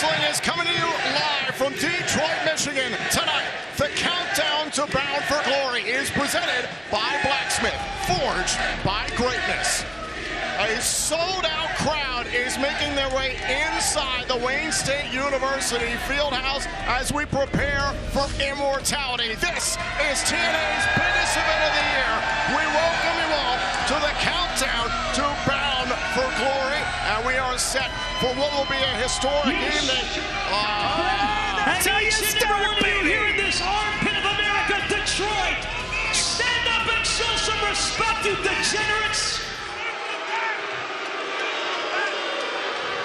Wrestling is coming to you live from Detroit, Michigan. Tonight, the countdown to Bound for Glory is presented by Blacksmith, forged by greatness. A sold-out crowd is making their way inside the Wayne State University Fieldhouse as we prepare for immortality. This is TNA's biggest event of the year. We welcome you all to the countdown to Bound for Glory, and we are set for what will be a historic evening. That's how you start, baby! Here in this armpit of America, Detroit! Stand up and show some respect, you degenerates!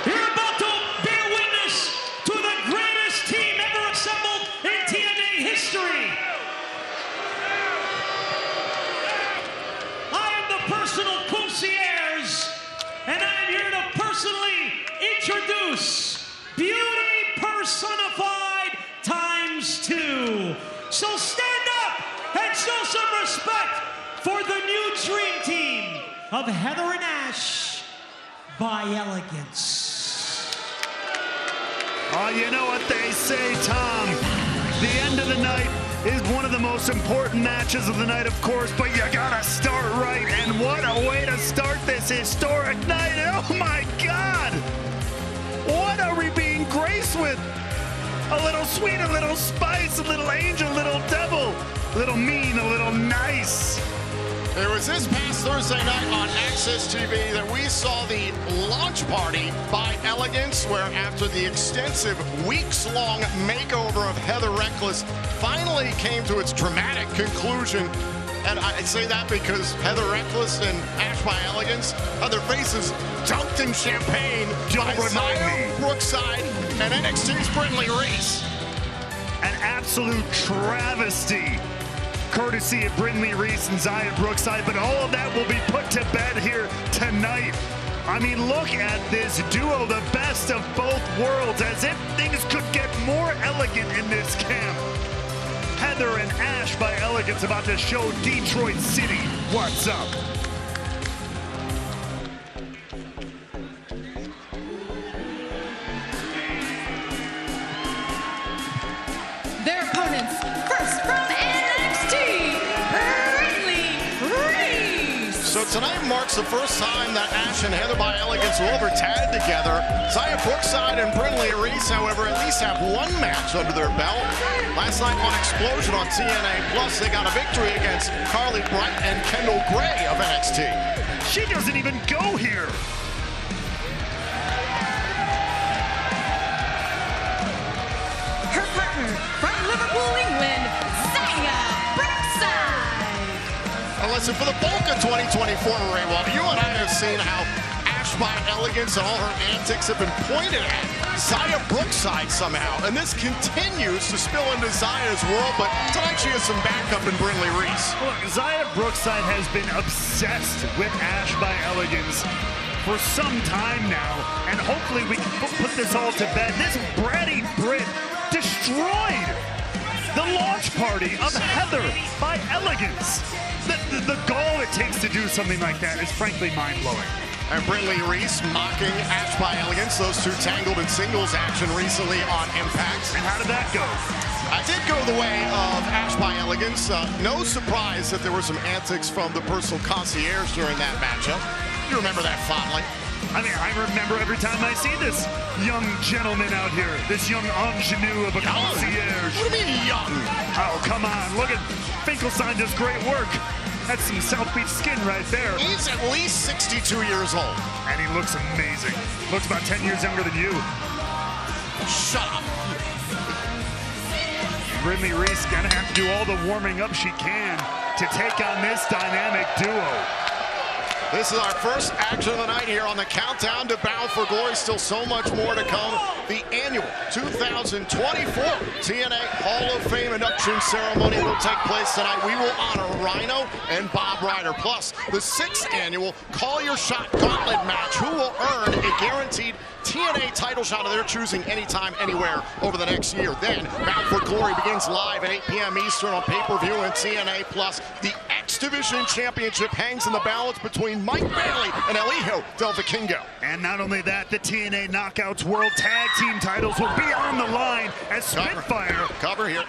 You're about to bear witness to the greatest team ever assembled in TNA history. I am the personal concierge, and I'm here to personally introduce beauty personified ×2. So stand up and show some respect for the new dream team of Heather and Ash by Elegance. Oh, you know what they say, Tom. The end of the night is one of the most important matches of the night, of course, but you gotta start right. And what a way to start this historic night. Oh my God! What are we being graced with? A little sweet, a little spice, a little angel, a little devil, a little mean, a little nice. It was this past Thursday night on Access TV that we saw the launch party by Elegance, where after the extensive weeks-long makeover of Heather Reckless finally came to its dramatic conclusion. And I say that because Heather Reckless and Ash by Elegance had their faces dunked in champagne by Zaya Brookside and NXT's Brindley Reese. An absolute travesty, courtesy of Brindley Reese and Zaya Brookside, but all of that will be put to bed here tonight. I mean, look at this duo, the best of both worlds, as if things could get more elegant in this camp. Heather and Ash by Elegance about to show Detroit City what's up. Their opponents, first from NXT, Brindley Reese. So tonight marks the first time that Ash and Heather by Elegance will ever tag together. Zaya Brookside and Brindley Reese, however, at least have one match under their belt. Last night on Explosion on TNA Plus, they got a victory against Carly Bright and Kendall Gray of NXT. She doesn't even go here. Her partner from Liverpool, England, Zaya Brookside. Well, listen, for the bulk of 2024, Ray Wall, you and I have seen how Ash by Elegance and all her antics have been pointed at Zaya Brookside somehow, and this continues to spill into Zaya's world, but tonight she has some backup in Brindley Reese. Look, Zaya Brookside has been obsessed with Ash by Elegance for some time now, and hopefully we can put this all to bed. This bratty Brit destroyed the launch party of Heather by Elegance. The gall it takes to do something like that is frankly mind-blowing. And Brindley Reese mocking Ash by Elegance. Those two tangled in singles action recently on Impact. And how did that go? I did go the way of Ash by Elegance. No surprise that there were some antics from the personal concierge during that matchup. You remember that fondly. I mean, I remember every time I see this young gentleman out here, this young ingenue of a concierge. What do you mean young? Oh, come on. Look at Finkelstein does great work. That's some South Beach skin right there. He's at least 62 years old. And he looks amazing. Looks about 10 years younger than you. Shut up. Brindley Reese gonna have to do all the warming up she can to take on this dynamic duo. This is our first action of the night here on the countdown to Bound for Glory. Still so much more to come. The annual 2024 TNA Hall of Fame induction ceremony will take place tonight. We will honor Rhino and Bob Ryder, plus the 6th annual Call Your Shot Gauntlet match, who will earn a guaranteed TNA title shot of their choosing anytime, anywhere over the next year. Then Bound for Glory begins live at 8 p.m. Eastern on pay-per-view and TNA Plus. The Division Championship hangs in the balance between Mike Bailey and Elijo Del Vikingo. And not only that, the TNA Knockouts World Tag Team titles will be on the line as Spitfire cover here,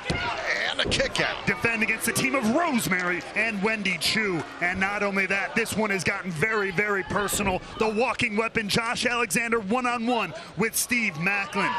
and a kick out. Defend against the team of Rosemary and Wendy Chu. And not only that, this one has gotten very, very personal. The walking weapon, Josh Alexander, one-on-one with Steve Macklin.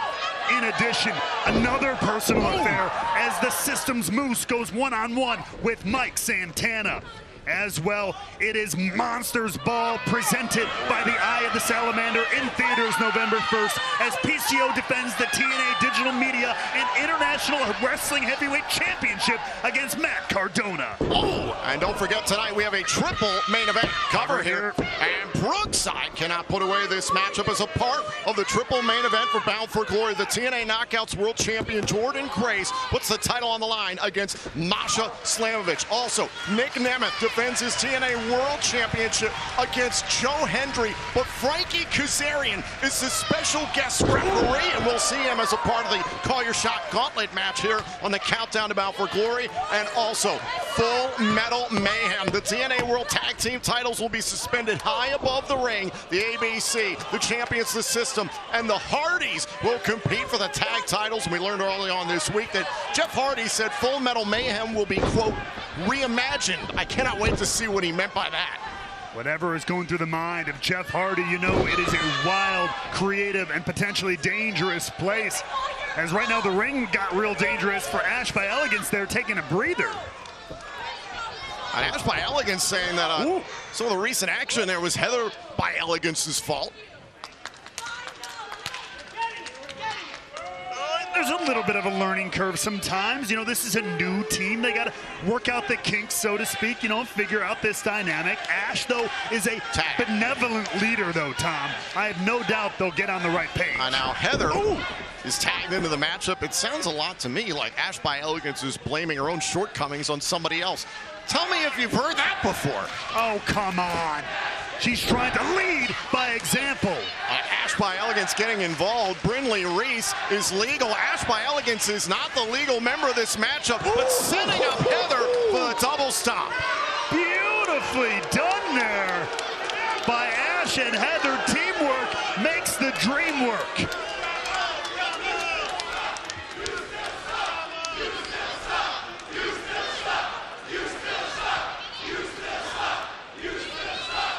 In addition, another personal affair as the Systems Moose goes one-on-one with Mike Santana. As well, it is Monsters Ball presented by the Eye of the Salamander in theaters November 1st as PCO defends the TNA Digital Media and International Wrestling Heavyweight Championship against Matt Cardona. Oh, and don't forget tonight we have a triple main event cover here. And Brookside cannot put away this matchup as a part of the triple main event for Bound for Glory. The TNA Knockouts World Champion Jordan Grace puts the title on the line against Masha Slamovich. Also, Nick Nemeth defends his TNA World Championship against Joe Hendry, but Frankie Kazarian is the special guest referee, and we'll see him as a part of the Call Your Shot Gauntlet match here on the Countdown to Bound for Glory. And also, Full Metal Mayhem. The TNA World Tag Team titles will be suspended high above the ring. The ABC, the Champions, the System, and the Hardys will compete for the tag titles. And we learned early on this week that Jeff Hardy said Full Metal Mayhem will be, quote, reimagined. I cannot wait to see what he meant by that. Whatever is going through the mind of Jeff Hardy, you know it is a wild, creative, and potentially dangerous place. As right now the ring got real dangerous for Ash by Elegance. They're taking a breather. And Ash by Elegance saying that some of the recent action there was Heather by Elegance's fault. There's a little bit of a learning curve sometimes. You know, this is a new team. They got to work out the kinks, so to speak, you know, figure out this dynamic. Ash, though, is a benevolent leader, though, Tom. I have no doubt they'll get on the right page. Now, Heather is tagged into the matchup. It sounds a lot to me like Ash by Elegance is blaming her own shortcomings on somebody else. Tell me if you've heard that before. Oh, come on. She's trying to lead by example. Ash by Elegance getting involved. Brindley Reese is legal. Ash by Elegance is not the legal member of this matchup, but setting up Heather for the double stop. Beautifully done there by Ash and Heather. Teamwork makes the dream work.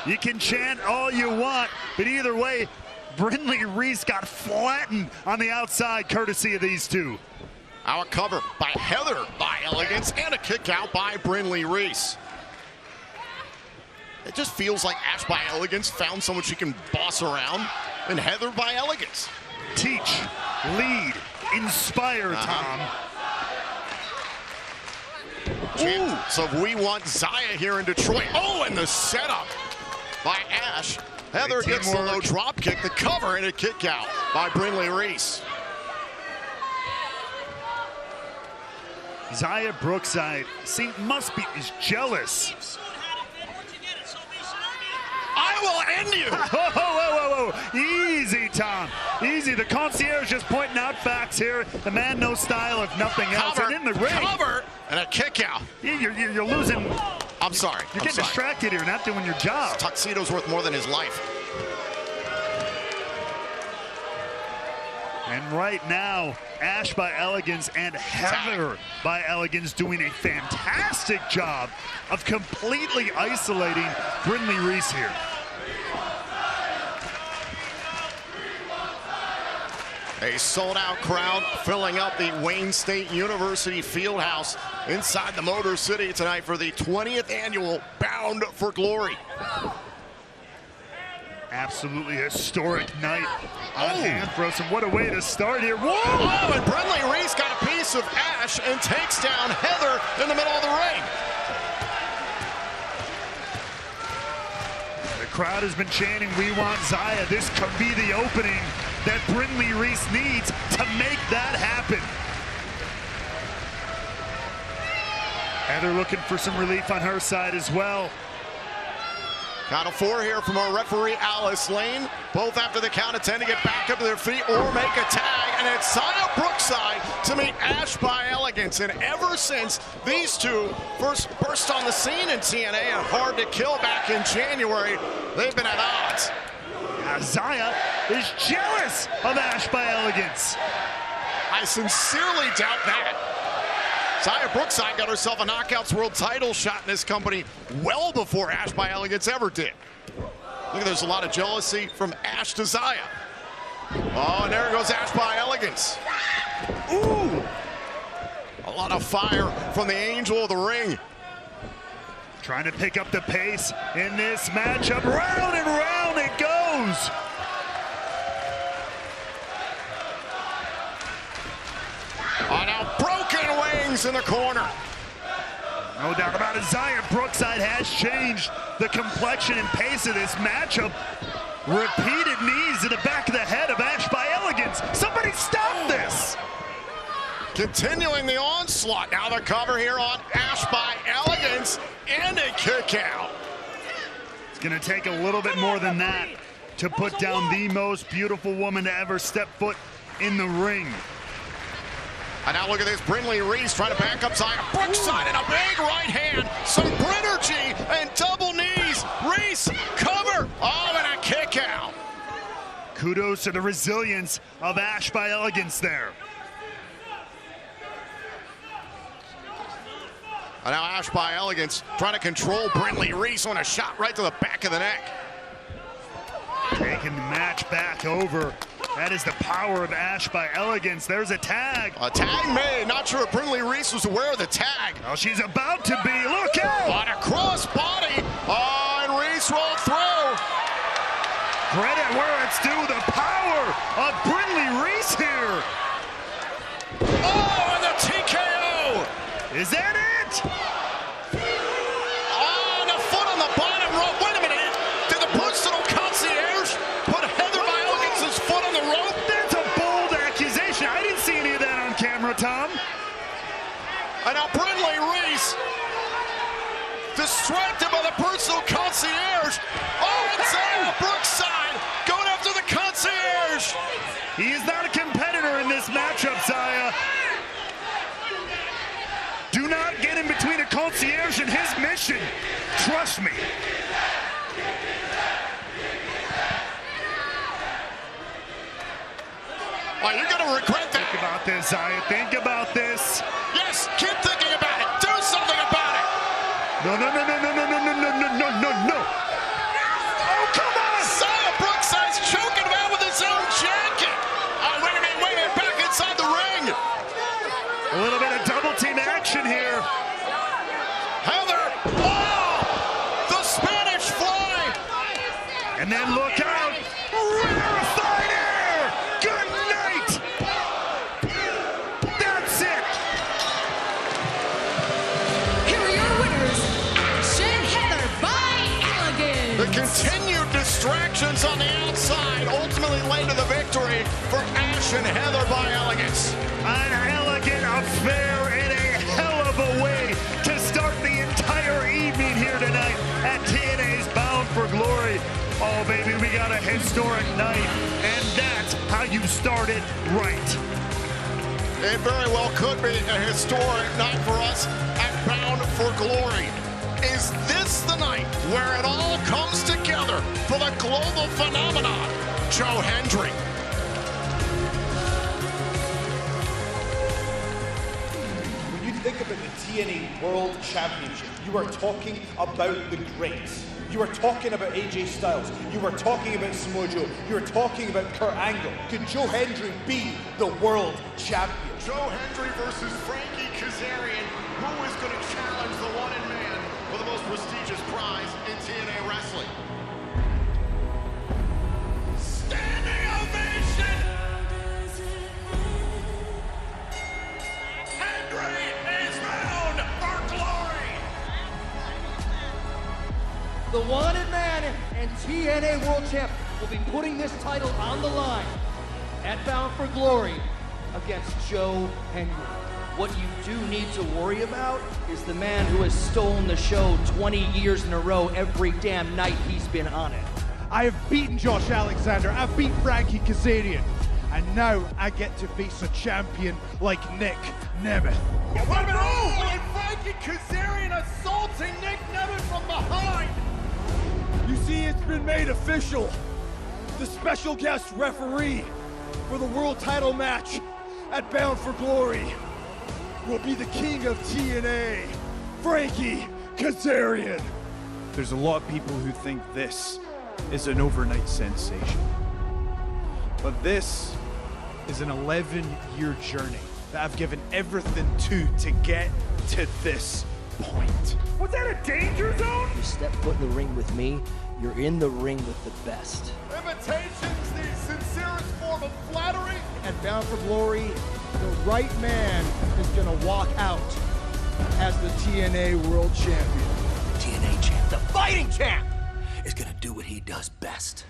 You can chant all you want, but either way, Brindley Reese got flattened on the outside courtesy of these two. Our cover by Heather by Elegance and a kick out by Brindley Reese. It just feels like Ash by Elegance found someone she can boss around, and Heather by Elegance. Teach, lead, inspire, Tom. So we want Zaya here in Detroit. Oh, and the setup by Ash. Heather gets the low drop kick, the cover, and a kick out by Brindley Reese. Zaya Brookside is jealous. I will end you. Whoa. Easy, Tom. Easy. The concierge just pointing out facts here. The man knows style if nothing else. And in the ring. Cover and a kick out. You're losing. I'm sorry. You're getting distracted here, not doing your job. This tuxedo's worth more than his life. And right now, Ash by Elegance and Heather by Elegance doing a fantastic job of completely isolating Brindley Reese here. A sold-out crowd filling up the Wayne State University Fieldhouse inside the Motor City tonight for the 20th annual Bound for Glory. Absolutely historic night on hand for us, and what a way to start here. Whoa! Oh, and Brindley Reese got a piece of Ash and takes down Heather in the middle of the ring. The crowd has been chanting, "We want Zaya." This could be the opening that Brindley Reese needs to make that happen. Heather looking for some relief on her side as well. Count of 4 here from our referee, Alice Lane. Both after the count of 10 to get back up to their feet or make a tag. And it's Zaya Brookside to meet Ash by Elegance. And ever since these two first burst on the scene in TNA and Hard to Kill back in January, they've been at odds. Zaya is jealous of Ash by Elegance. I sincerely doubt that. Zaya Brookside got herself a Knockouts World title shot in this company well before Ash by Elegance ever did. Look, there's a lot of jealousy from Ash to Zaya. Oh, and there goes Ash by Elegance. Ooh! A lot of fire from the Angel of the Ring. Trying to pick up the pace in this matchup. Round and round it goes. Oh, now broken wings in the corner. No doubt about it, Zaya Brookside has changed the complexion and pace of this matchup. Repeated knees to the back of the head of Ash by Elegance. Somebody stop this! Continuing the onslaught. Now the cover here on Ash by Elegance and a kick out. It's gonna take a little bit more than that to put down the most beautiful woman to ever step foot in the ring. And now look at this, Brindley Reese trying to back up Zaya Brookside and a big right hand. Some Brinergy and double knees. Reese, cover. Oh, and a kick out. Kudos to the resilience of Ash by Elegance there. And now Ash by Elegance trying to control Brindley Reese on a shot right to the back of the neck. Taking the match back over. That is the power of Ash by Elegance. There's a tag. A tag made. Not sure if Brindley Reese was aware of the tag. Well, she's about to be. Look out! On a cross body. Oh, and Reese rolled through. Credit where it's due. The power of Brindley Reese here. Oh, and the TKO. Is that it? Oh, and a foot on the bottom rope. Wait a minute. Did the personal concierge put Heather by Elegance's foot on the rope? That's a bold accusation. I didn't see any of that on camera, Tom. And now Brindley Reese, distracted by the personal concierge. Oh, and Zaya Brookside going after the concierge. He is not a competitor in this matchup, Zaya. Do not get in between a concierge and his mission. Trust me. Oh, you're going to regret that. Think about this, Zaya. Think about this. Yes, keep thinking about it. Do something about it. No, no, no, no, no, no, no, no, no, no, no, no. Oh, come on! Zaya Brookside's choking him out with his own jacket. Oh, wait a minute, back inside the ring. A little bit of double team action here. Heather, oh, the Spanish fly. And then look out, rarefied air. Good night. That's it. Here are your winners, Ash and Heather by Elegance. The continued distractions on the outside ultimately led to the victory for Ash and Heather by Elegance. An elegant affair in a hell of a way to start the entire evening here tonight at TNA's Bound for Glory. Oh, baby, we got a historic night, and that's how you start it right. It very well could be a historic night for us at Bound for Glory. Is this the night where it all comes together for the global phenomenon, Joe Hendry? When you think about the TNA World Championship, you are talking about the greats. You are talking about AJ Styles. You are talking about Samoa Joe. You are talking about Kurt Angle. Could Joe Hendry be the world champion? Joe Hendry versus Frankie Kazarian. Who is going to challenge the one-in man for the most prestigious prize in TNA wrestling? Standing ovation! Hendry is bound for glory! The Wanted Man and TNA World Champ will be putting this title on the line at Bound for Glory against Joe Hendry. What you do need to worry about is the man who has stolen the show 20 years in a row every damn night he's been on it. I have beaten Josh Alexander, I've beat Frankie Kazarian, and now I get to face a champion like Nick Nemeth. And Frankie Kazarian assaulting Nick Nemeth from behind. You see, it's been made official. The special guest referee for the world title match at Bound for Glory will be the king of TNA, Frankie Kazarian. There's a lot of people who think this is an overnight sensation. But this is an 11-year journey that I've given everything to get to this point. Was that a danger zone? You step foot in the ring with me, you're in the ring with the best. Imitation's the sincerest form of flattery. At Bound for Glory, the right man is gonna walk out as the TNA World Champion. TNA champ, the fighting champ, is gonna do what he does best.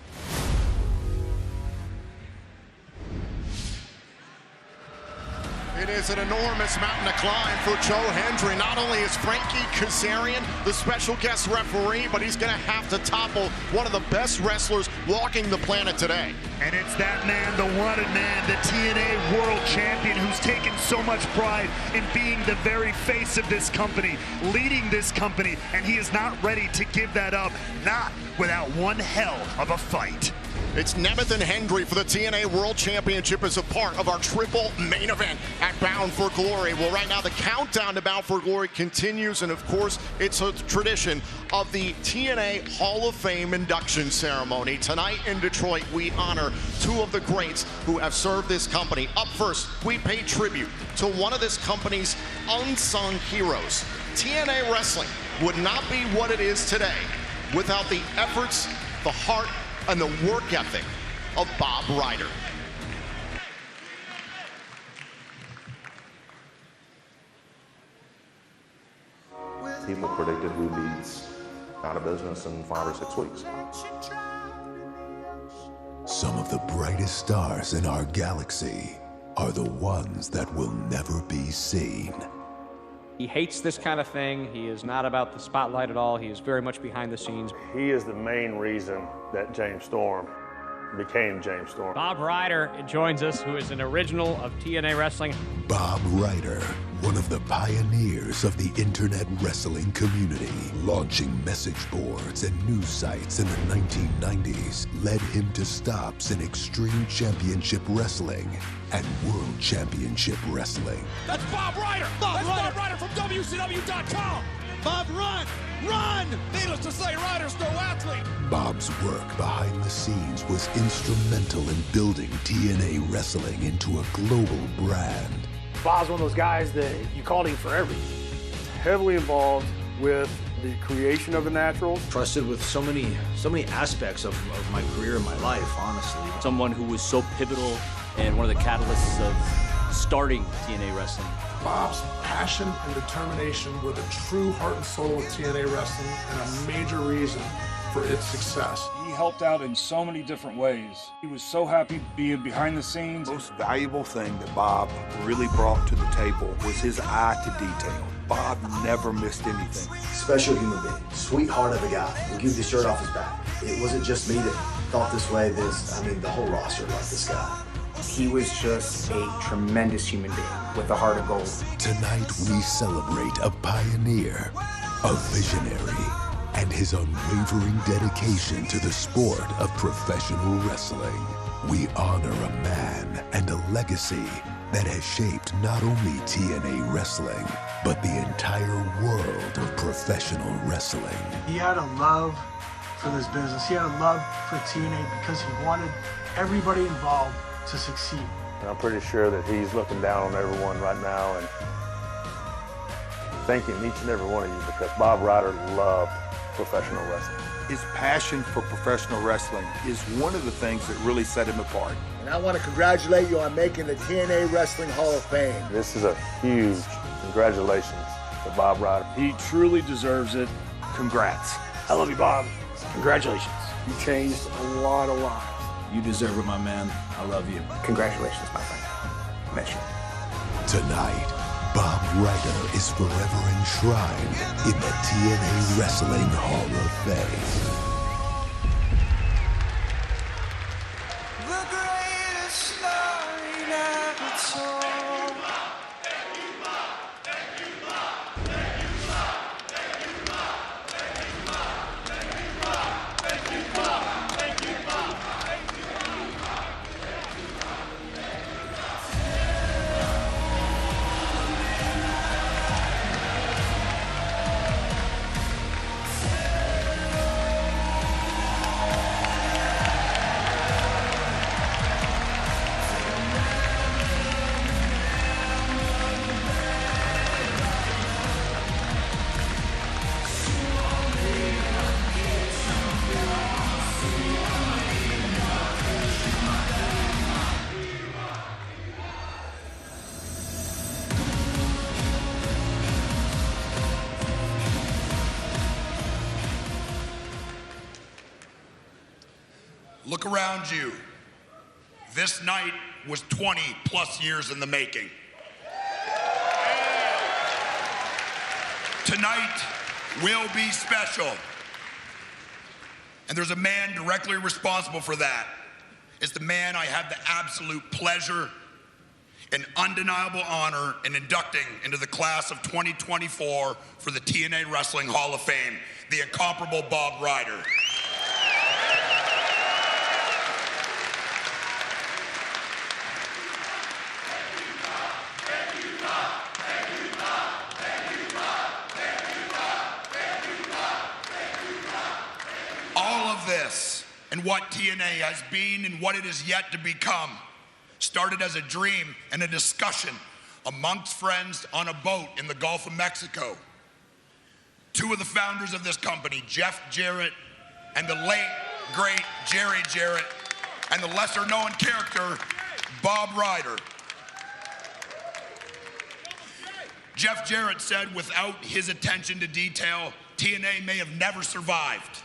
It is an enormous mountain to climb for Joe Hendry. Not only is Frankie Kazarian the special guest referee, but he's going to have to topple one of the best wrestlers walking the planet today. And it's that man, the wanted man, the TNA World Champion, who's taken so much pride in being the very face of this company, leading this company, and he is not ready to give that up, not without one hell of a fight. It's Nemeth and Hendry for the TNA World Championship as a part of our triple main event at Bound for Glory. Well, right now the countdown to Bound for Glory continues, and of course, it's a tradition of the TNA Hall of Fame induction ceremony. Tonight in Detroit, we honor two of the greats who have served this company. Up first, we pay tribute to one of this company's unsung heroes. TNA Wrestling would not be what it is today without the efforts, the heart, and the work ethic of Bob Ryder. People predicted we'd be out of business in 5 or 6 weeks. Some of the brightest stars in our galaxy are the ones that will never be seen. He hates this kind of thing. He is not about the spotlight at all. He is very much behind the scenes. He is the main reason that James Storm became James Storm. Bob Ryder joins us, who is an original of TNA Wrestling. Bob Ryder, one of the pioneers of the internet wrestling community, launching message boards and news sites in the 1990s, led him to stops in Extreme Championship Wrestling and World Championship Wrestling. That's Bob Ryder! That's Bob Ryder from WCW.com! Bob, run! Run! Needless to say, Ryder's no athlete! Bob's work behind the scenes was instrumental in building TNA Wrestling into a global brand. Bob's one of those guys that you called him for everything. Heavily involved with the creation of the Naturals. Trusted with so many aspects of my career and my life, honestly. Someone who was so pivotal and one of the catalysts of starting TNA Wrestling. Bob's passion and determination were the true heart and soul of TNA Wrestling and a major reason for its success. He helped out in so many different ways. He was so happy being behind the scenes. The most valuable thing that Bob really brought to the table was his eye to detail. Bob never missed anything. Special human being, sweetheart of a guy who gave the shirt off his back. It wasn't just me that thought this way. The whole roster liked this guy. He was just a tremendous human being with a heart of gold. Tonight we celebrate a pioneer, a visionary, and his unwavering dedication to the sport of professional wrestling. We honor a man and a legacy that has shaped not only TNA Wrestling, but the entire world of professional wrestling. He had a love for this business. He had a love for TNA because he wanted everybody involved to succeed. And I'm pretty sure that he's looking down on everyone right now and thanking each and every one of you because Bob Ryder loved professional wrestling. His passion for professional wrestling is one of the things that really set him apart. And I want to congratulate you on making the TNA Wrestling Hall of Fame. This is a huge congratulations to Bob Ryder. He truly deserves it. Congrats. I love you, Bob. Congratulations. You changed a lot of lives. You deserve it, my man. I love you. Congratulations, my friend. Miss you. Tonight, Bob Ryder is forever enshrined in the TNA Wrestling Hall of Fame. Look around you. This night was 20 plus years in the making. Tonight will be special. And there's a man directly responsible for that. It's the man I have the absolute pleasure and undeniable honor in inducting into the class of 2024 for the TNA Wrestling Hall of Fame, the incomparable Bob Ryder. This and what TNA has been and what it is yet to become started as a dream and a discussion amongst friends on a boat in the Gulf of Mexico. Two of the founders of this company, Jeff Jarrett and the late, great Jerry Jarrett, and the lesser known character, Bob Ryder. Jeff Jarrett said without his attention to detail, TNA may have never survived.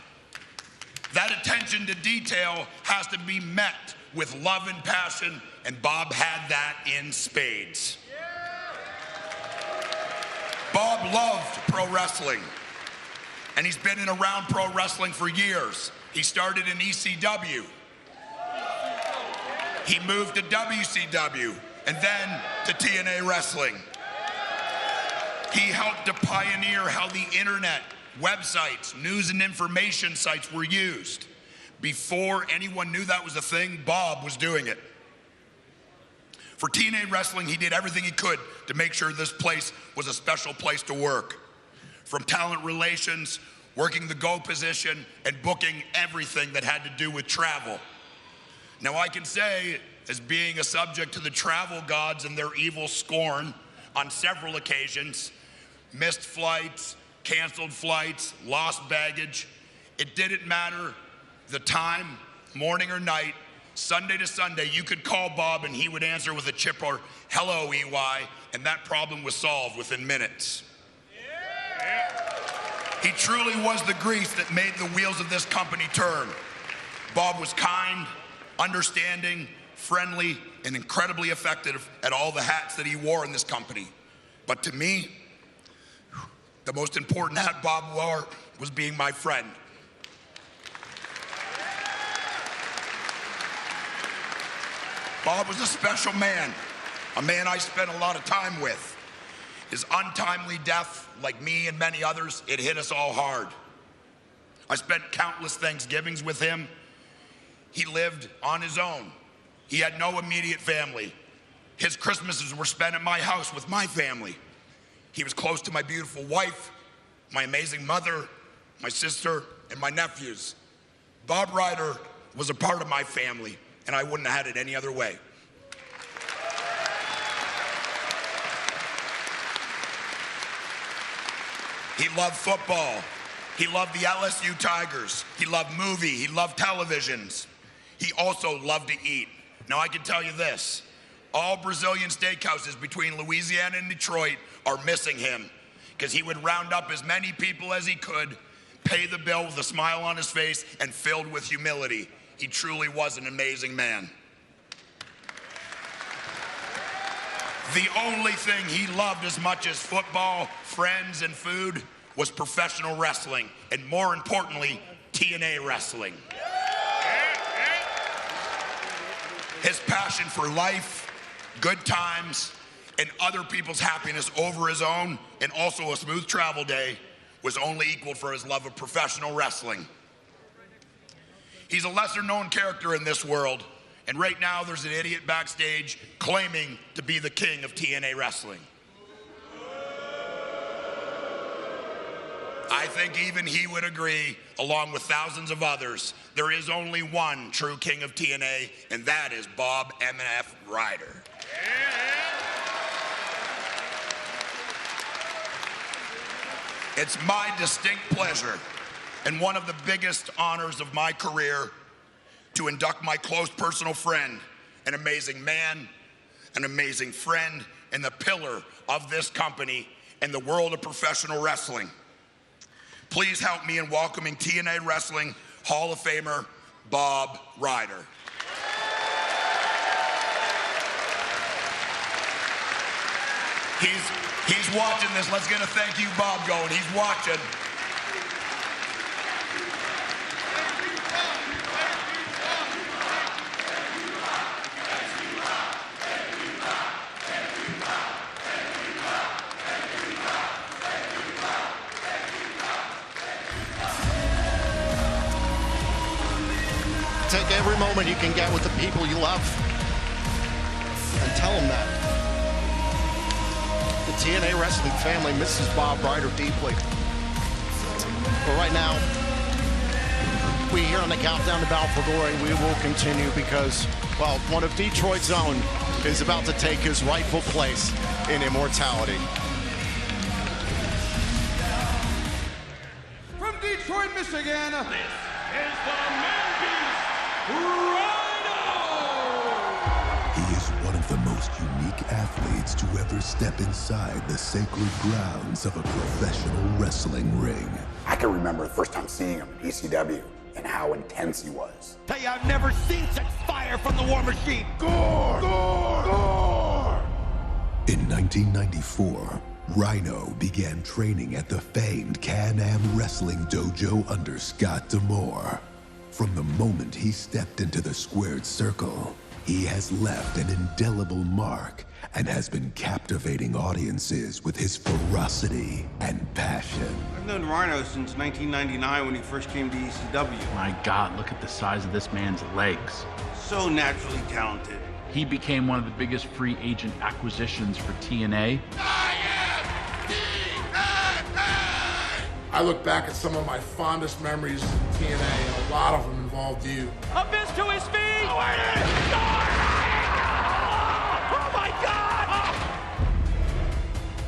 That attention to detail has to be met with love and passion, and Bob had that in spades. Bob loved pro wrestling, and he's been in around pro wrestling for years. He started in ECW. He moved to WCW, and then to TNA Wrestling. He helped to pioneer how the internet, websites, news and information sites were used. Before anyone knew that was a thing, Bob was doing it. For TNA Wrestling, he did everything he could to make sure this place was a special place to work. From talent relations, working the go position, and booking everything that had to do with travel. Now I can say, as being a subject to the travel gods and their evil scorn on several occasions, missed flights, canceled flights, lost baggage. It didn't matter the time, morning or night, Sunday to Sunday, you could call Bob and he would answer with a chipper, "Hello, EY," and that problem was solved within minutes. He truly was the grease that made the wheels of this company turn. Bob was kind, understanding, friendly, and incredibly effective at all the hats that he wore in this company. But to me, the most important hat Bob wore was being my friend. Bob was a special man, a man I spent a lot of time with. His untimely death, like me and many others, it hit us all hard. I spent countless Thanksgivings with him. He lived on his own. He had no immediate family. His Christmases were spent at my house with my family. He was close to my beautiful wife, my amazing mother, my sister, and my nephews. Bob Ryder was a part of my family, and I wouldn't have had it any other way. He loved football. He loved the LSU Tigers. He loved movie. He loved televisions. He also loved to eat. Now I can tell you this, all Brazilian steakhouses between Louisiana and Detroit are missing him, because he would round up as many people as he could, pay the bill with a smile on his face and filled with humility. He truly was an amazing man. The only thing he loved as much as football, friends, and food was professional wrestling, and more importantly, TNA wrestling. His passion for life, good times, and other people's happiness over his own, and also a smooth travel day, was only equaled for his love of professional wrestling. He's a lesser known character in this world, and right now there's an idiot backstage claiming to be the king of TNA wrestling. I think even he would agree, along with thousands of others, there is only one true king of TNA, and that is Bob M.F. Ryder. It's my distinct pleasure and one of the biggest honors of my career to induct my close personal friend, an amazing man, an amazing friend, and the pillar of this company and the world of professional wrestling. Please help me in welcoming TNA Wrestling Hall of Famer, Bob Ryder. He's watching this. Let's get a thank you, Bob, going. He's watching. Take every moment you can get with the people you love and tell them that. The TNA Wrestling family misses Bob Ryder deeply. But right now, we here on the Countdown to Bound for Glory, we will continue because, well, one of Detroit's own is about to take his rightful place in immortality. From Detroit, Michigan, this is the man-beast, He is one of the most unique athletes to ever step inside the sacred grounds of a professional wrestling ring. I can remember the first time seeing him in ECW and how intense he was. Tell you, I've never seen such fire from the War Machine. Gore! Gore! Gore! In 1994, Rhino began training at the famed Can-Am Wrestling Dojo under Scott D'Amore. From the moment he stepped into the squared circle, he has left an indelible mark and has been captivating audiences with his ferocity and passion. I've known Rhino since 1999 when he first came to ECW. My God, look at the size of this man's legs. So naturally talented. He became one of the biggest free agent acquisitions for TNA. I look back at some of my fondest memories of TNA, and a lot of them involved you. Abyss to his feet! Oh my God!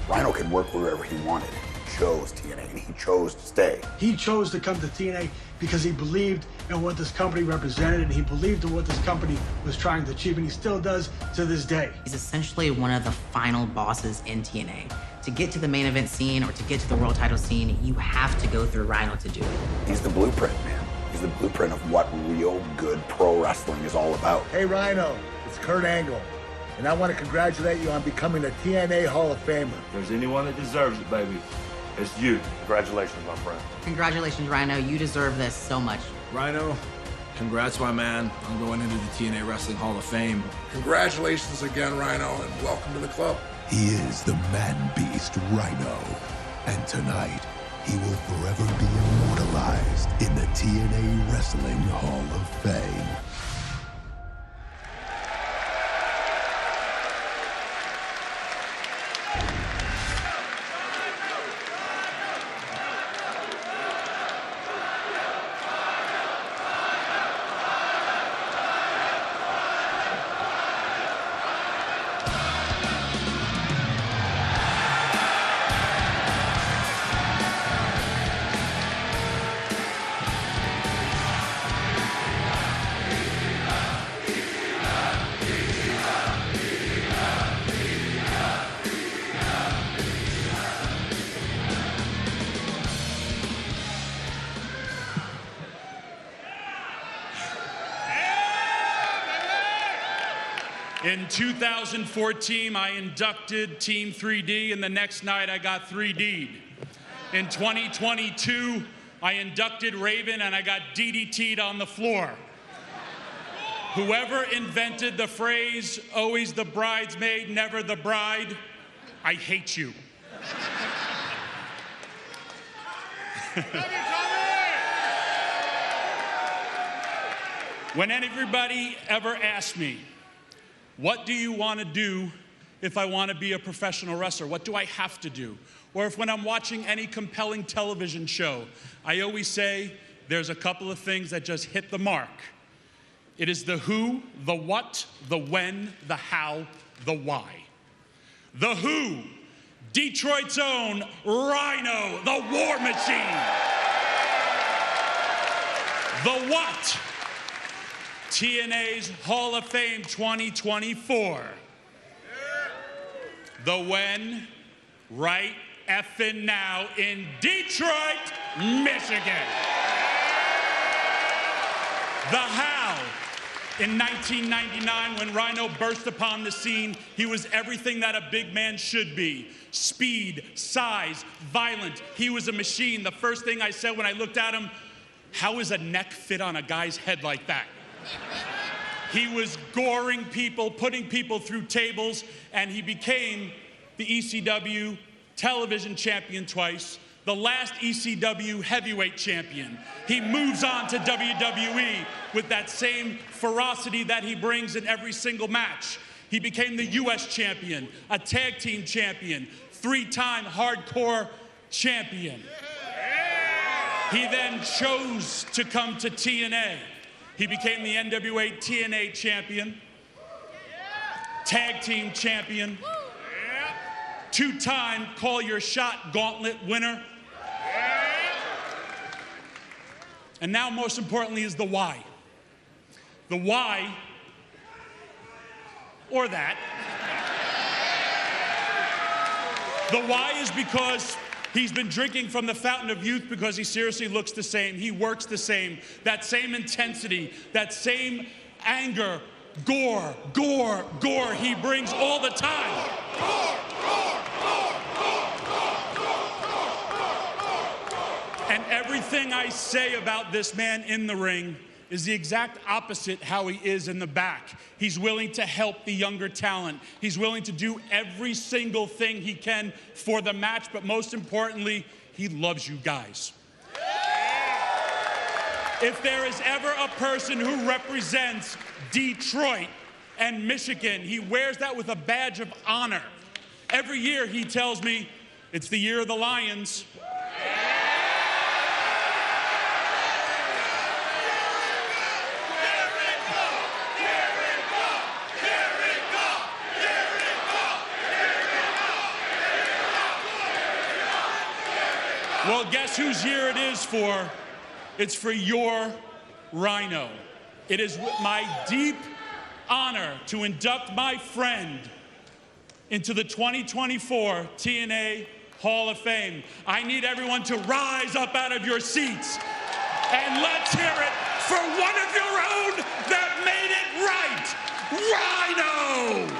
Rhino could work wherever he wanted. He chose TNA, and he chose to stay. He chose to come to TNA because he believed in what this company represented, and he believed in what this company was trying to achieve, and he still does to this day. He's essentially one of the final bosses in TNA. To get to the main event scene or to get to the world title scene, you have to go through Rhino to do it. He's the blueprint, man. He's the blueprint of what real good pro wrestling is all about. Hey, Rhino, it's Kurt Angle, and I want to congratulate you on becoming a TNA Hall of Famer. If there's anyone that deserves it, baby, it's you. Congratulations, my friend. Congratulations, Rhino. You deserve this so much. Rhino, congrats, my man, on going into the TNA Wrestling Hall of Fame. Congratulations again, Rhino, and welcome to the club. He is the man-beast Rhino, and tonight he will forever be immortalized in the TNA Wrestling Hall of Fame. In 2014, I inducted Team 3D, and the next night I got 3D'd. In 2022, I inducted Raven, and I got DDT'd on the floor. Whoever invented the phrase, always the bridesmaid, never the bride, I hate you. When anybody ever asks me, what do you want to do if I want to be a professional wrestler? What do I have to do? Or if when I'm watching any compelling television show, I always say there's a couple of things that just hit the mark. It is the who, the what, the when, the how, the why. The who, Detroit's own Rhino, the War Machine. The what, TNA's Hall of Fame 2024. The when, right effing now in Detroit, Michigan. The how, in 1999 when Rhino burst upon the scene, he was everything that a big man should be. Speed, size, violent. He was a machine. The first thing I said when I looked at him, how is a neck fit on a guy's head like that? He was goring people, putting people through tables, and he became the ECW television champion twice, the last ECW heavyweight champion. He moves on to WWE with that same ferocity that he brings in every single match. He became the US champion, a tag team champion, 3-time hardcore champion. He then chose to come to TNA. He became the NWA TNA champion, tag team champion, 2-time Call Your Shot Gauntlet winner. And now, most importantly, is the why. The why, or that. The why is because he's been drinking from the fountain of youth because he seriously looks the same. He works the same. That same intensity, that same anger, gore, gore, gore he brings all the time. And everything I say about this man in the ring is the exact opposite how he is in the back. He's willing to help the younger talent. He's willing to do every single thing he can for the match, but most importantly, he loves you guys. If there is ever a person who represents Detroit and Michigan, he wears that with a badge of honor. Every year he tells me, it's the year of the Lions. Well, guess whose year it is for? It's for your Rhino. It is my deep honor to induct my friend into the 2024 TNA Hall of Fame. I need everyone to rise up out of your seats and let's hear it for one of your own that made it right, Rhino!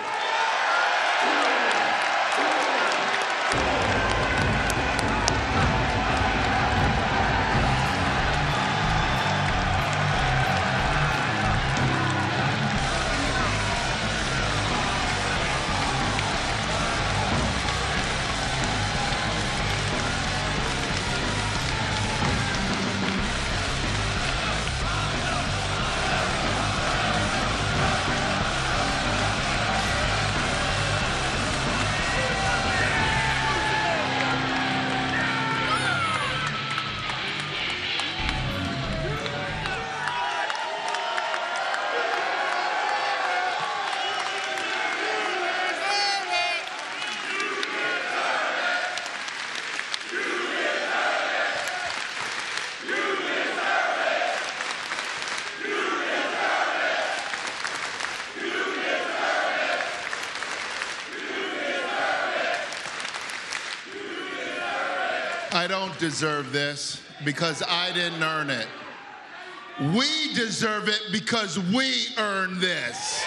I don't deserve this because I didn't earn it. We deserve it because we earned this.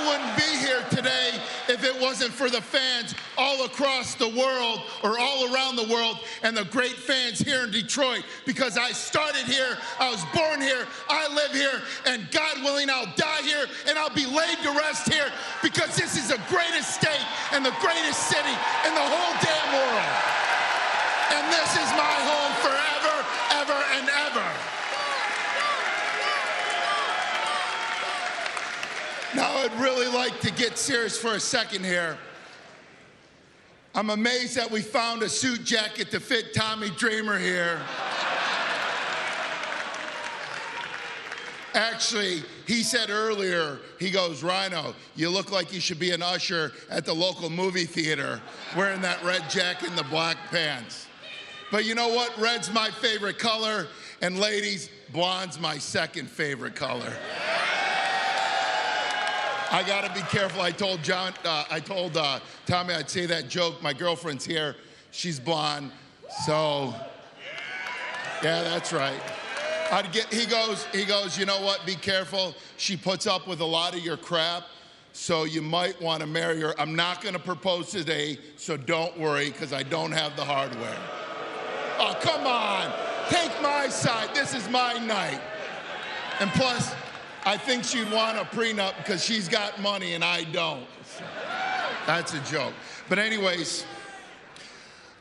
wouldn't be here today if it wasn't for the fans all across the world, or all around the world, and the great fans here in Detroit, because I started here, I was born here, I live here, and God willing, I'll die here, and I'll be laid to rest here, because this is the greatest state and the greatest city in the whole damn world. And this is my home forever, ever, and ever. Now, I'd really like to get serious for a second here. I'm amazed that we found a suit jacket to fit Tommy Dreamer here. Actually, he said earlier, he goes, Rhino, you look like you should be an usher at the local movie theater wearing that red jacket and the black pants. But you know what? Red's my favorite color, and ladies, blonde's my second favorite color. I gotta be careful. I told Tommy I'd say that joke. My girlfriend's here. She's blonde. So, yeah, that's right. He goes, you know what? Be careful. She puts up with a lot of your crap, so you might want to marry her. I'm not gonna propose today, so don't worry, because I don't have the hardware. Oh, come on. Take my side. This is my night. And plus, I think she'd want a prenup because she's got money and I don't. That's a joke. But anyways,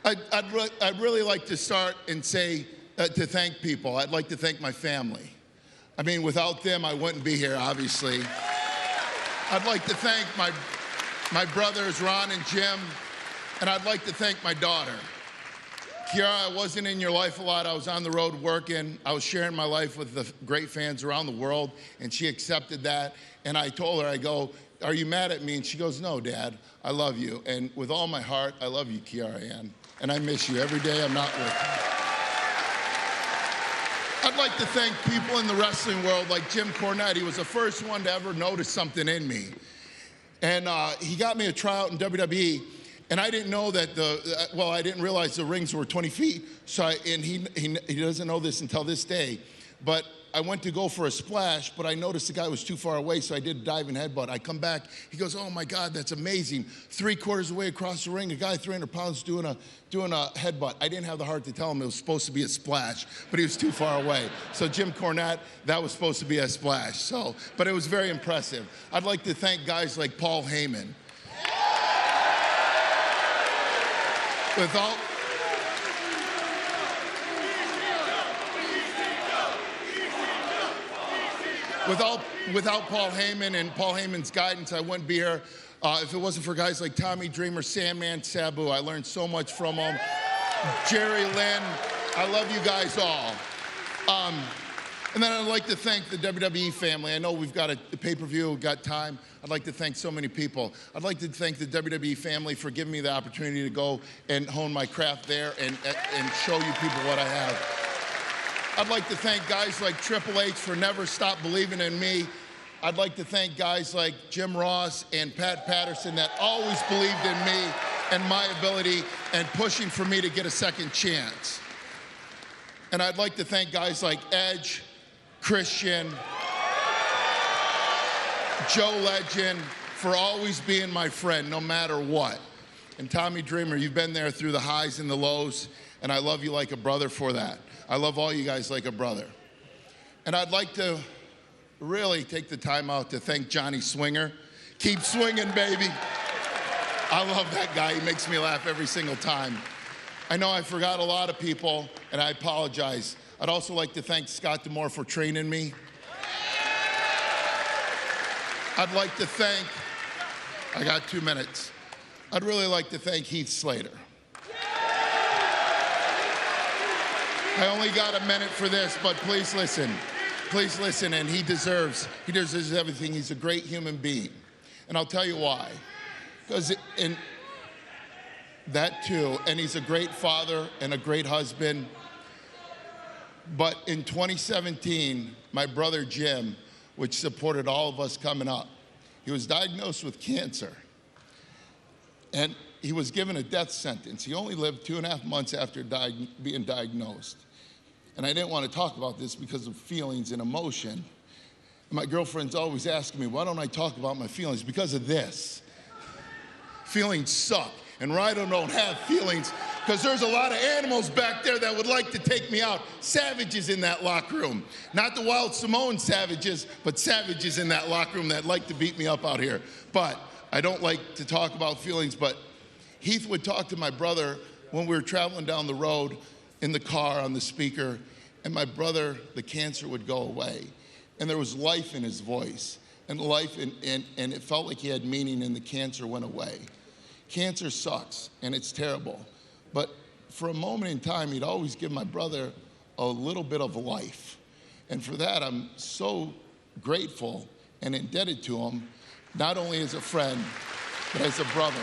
I'd really like to start and say, to thank people. I'd like to thank my family. I mean, without them, I wouldn't be here, obviously. I'd like to thank my brothers, Ron and Jim, and I'd like to thank my daughter. Kiara, I wasn't in your life a lot. I was on the road working. I was sharing my life with the great fans around the world, and she accepted that. And I told her, I go, are you mad at me? And she goes, no, Dad, I love you. And with all my heart, I love you, Kiara Ann. And I miss you every day I'm not with you. I'd like to thank people in the wrestling world like Jim Cornette. He was the first one to ever notice something in me. And he got me a tryout in WWE. And I didn't know that I didn't realize the rings were 20 feet. So he doesn't know this until this day. But I went to go for a splash, but I noticed the guy was too far away, so I did a diving headbutt. I come back, he goes, oh my God, that's amazing. 3/4 away across the ring, a guy 300 pounds doing a headbutt. I didn't have the heart to tell him it was supposed to be a splash, but he was too far away. So Jim Cornette, that was supposed to be a splash. But it was very impressive. I'd like to thank guys like Paul Heyman. Without Paul Heyman and Paul Heyman's guidance, I wouldn't be here. If it wasn't for guys like Tommy Dreamer, Sandman, Sabu, I learned so much from them. Jerry Lynn, I love you guys all. And then I'd like to thank the WWE family. I know we've got a pay-per-view, we've got time. I'd like to thank so many people. I'd like to thank the WWE family for giving me the opportunity to go and hone my craft there and show you people what I have. I'd like to thank guys like Triple H for never stop believing in me. I'd like to thank guys like Jim Ross and Pat Patterson that always believed in me and my ability and pushing for me to get a second chance. And I'd like to thank guys like Edge, Christian, Joe Legend for always being my friend no matter what. And Tommy Dreamer, you've been there through the highs and the lows, and I love you like a brother for that. I love all you guys like a brother. And I'd like to really take the time out to thank Johnny Swinger. Keep swinging, baby. I love that guy. He makes me laugh every single time. I know I forgot a lot of people, and I apologize. I'd also like to thank Scott D'Amore for training me. I'd like to thank, I got 2 minutes. I'd really like to thank Heath Slater. I only got a minute for this, but please listen. Please listen, and he deserves everything. He's a great human being. And I'll tell you why. Because in that too, and he's a great father and a great husband. But in 2017, my brother Jim, which supported all of us coming up, he was diagnosed with cancer. And he was given a death sentence. He only lived 2.5 months after being diagnosed. And I didn't want to talk about this because of feelings and emotion. My girlfriend's always asking me, why don't I talk about my feelings? Because of this. Feelings suck. And Rhino don't have feelings because there's a lot of animals back there that would like to take me out. Savages in that locker room. Not the wild Samoan savages, but savages in that locker room that like to beat me up out here. But I don't like to talk about feelings, but Heath would talk to my brother when we were traveling down the road in the car on the speaker, and my brother, the cancer would go away. And there was life in his voice, and life, and it felt like he had meaning, and the cancer went away. Cancer sucks, and it's terrible. But for a moment in time, he'd always give my brother a little bit of life. And for that, I'm so grateful and indebted to him, not only as a friend, but as a brother.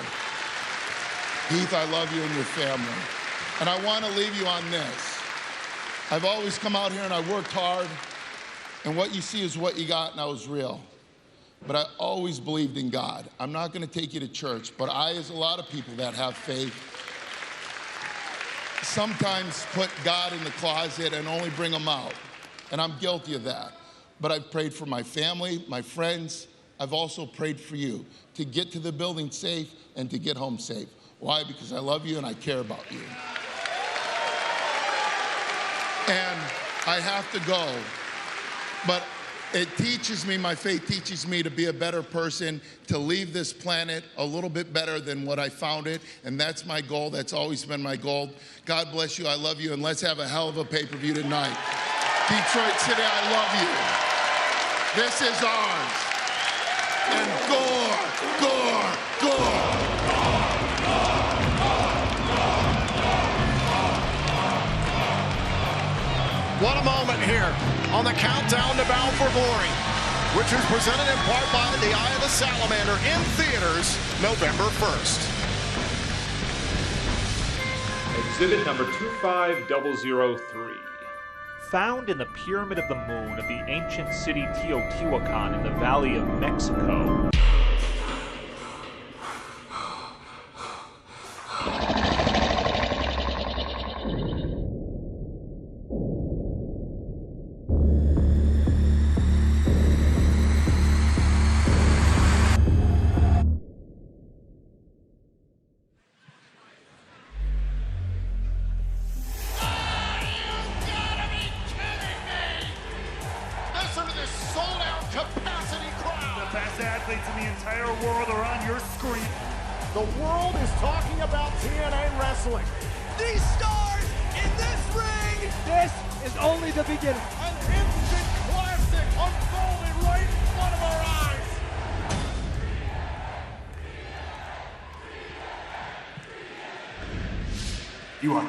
Heath, I love you and your family. And I want to leave you on this. I've always come out here and I worked hard, and what you see is what you got, and I was real. But I always believed in God. I'm not going to take you to church, but I, as a lot of people that have faith, sometimes put God in the closet and only bring him out. And I'm guilty of that. But I've prayed for my family, my friends. I've also prayed for you to get to the building safe and to get home safe. Why? Because I love you and I care about you. And I have to go. But it teaches me, my faith teaches me to be a better person, to leave this planet a little bit better than what I found it, and that's my goal. That's always been my goal. God bless you, I love you, and let's have a hell of a pay-per-view tonight. Detroit City, I love you. This is ours. And gore, gore, gore. What a moment here on the countdown to Bound for Glory, which is presented in part by The Eye of the Salamander in theaters November 1st. Exhibit number 25003. Found in the Pyramid of the Moon of the ancient city Teotihuacan in the Valley of Mexico. In the entire world are on your screen. The world is talking about TNA wrestling. These stars in this ring. This is only the beginning. An instant classic unfolding right in front of our eyes. You are.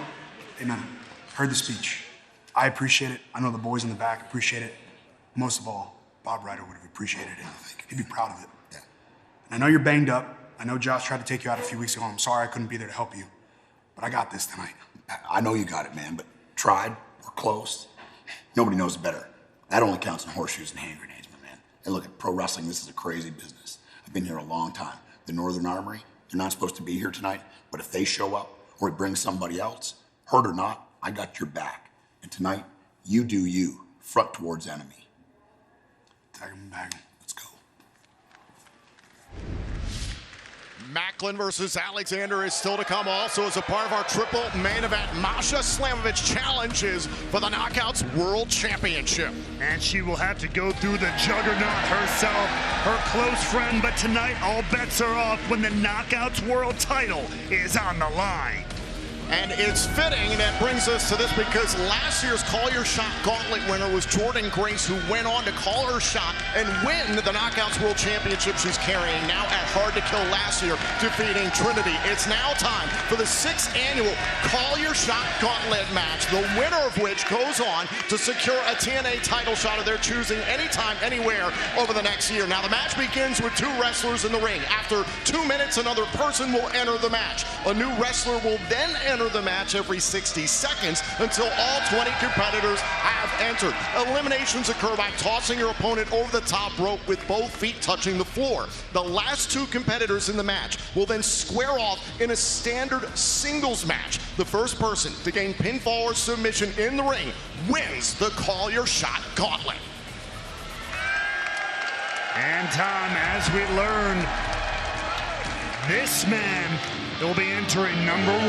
Amen. Heard the speech. I appreciate it. I know the boys in the back appreciate it. Most of all, Bob Ryder would have appreciated it. He'd be proud of it. Yeah. And I know you're banged up. I know Josh tried to take you out a few weeks ago. I'm sorry I couldn't be there to help you. But I got this tonight. I know you got it, man, but tried. We're close. Nobody knows better. That only counts in horseshoes and hand grenades, my man. Hey, look, at pro wrestling, this is a crazy business. I've been here a long time. The Northern Armory, they're not supposed to be here tonight, but if they show up or bring somebody else, hurt or not, I got your back. And tonight, you do you, front towards enemy. Tag him back. Let's go. Macklin versus Alexander is still to come. Also as a part of our triple main event, Masha Slamovich challenges for the Knockouts World Championship. And she will have to go through the juggernaut herself, her close friend, but tonight all bets are off when the Knockouts World title is on the line. And it's fitting that brings us to this because last year's Call Your Shot Gauntlet winner was Jordan Grace, who went on to call her shot and win the Knockouts World Championship she's carrying now at Hard to Kill last year, defeating Trinity. It's now time for the 6th annual Call Your Shot Gauntlet match, the winner of which goes on to secure a TNA title shot of their choosing anytime, anywhere over the next year. Now the match begins with 2 wrestlers in the ring. After 2 minutes, another person will enter the match. A new wrestler will then enter the match every 60 seconds until all 20 competitors have entered. Eliminations occur by tossing your opponent over the top rope with both feet touching the floor. The last 2 competitors in the match will then square off in a standard singles match. The first person to gain pinfall or submission. submission in the ring wins the Call Your Shot Gauntlet. And she will have to go through the juggernaut herself, her close friend, but tonight all bets are off when the Knockouts World Title is on the line. Tag him back. Let's go. The first person to gain pinfall or submission in the ring wins the Call Your Shot Gauntlet. And Tom, as we learned, this man will be entering number 1.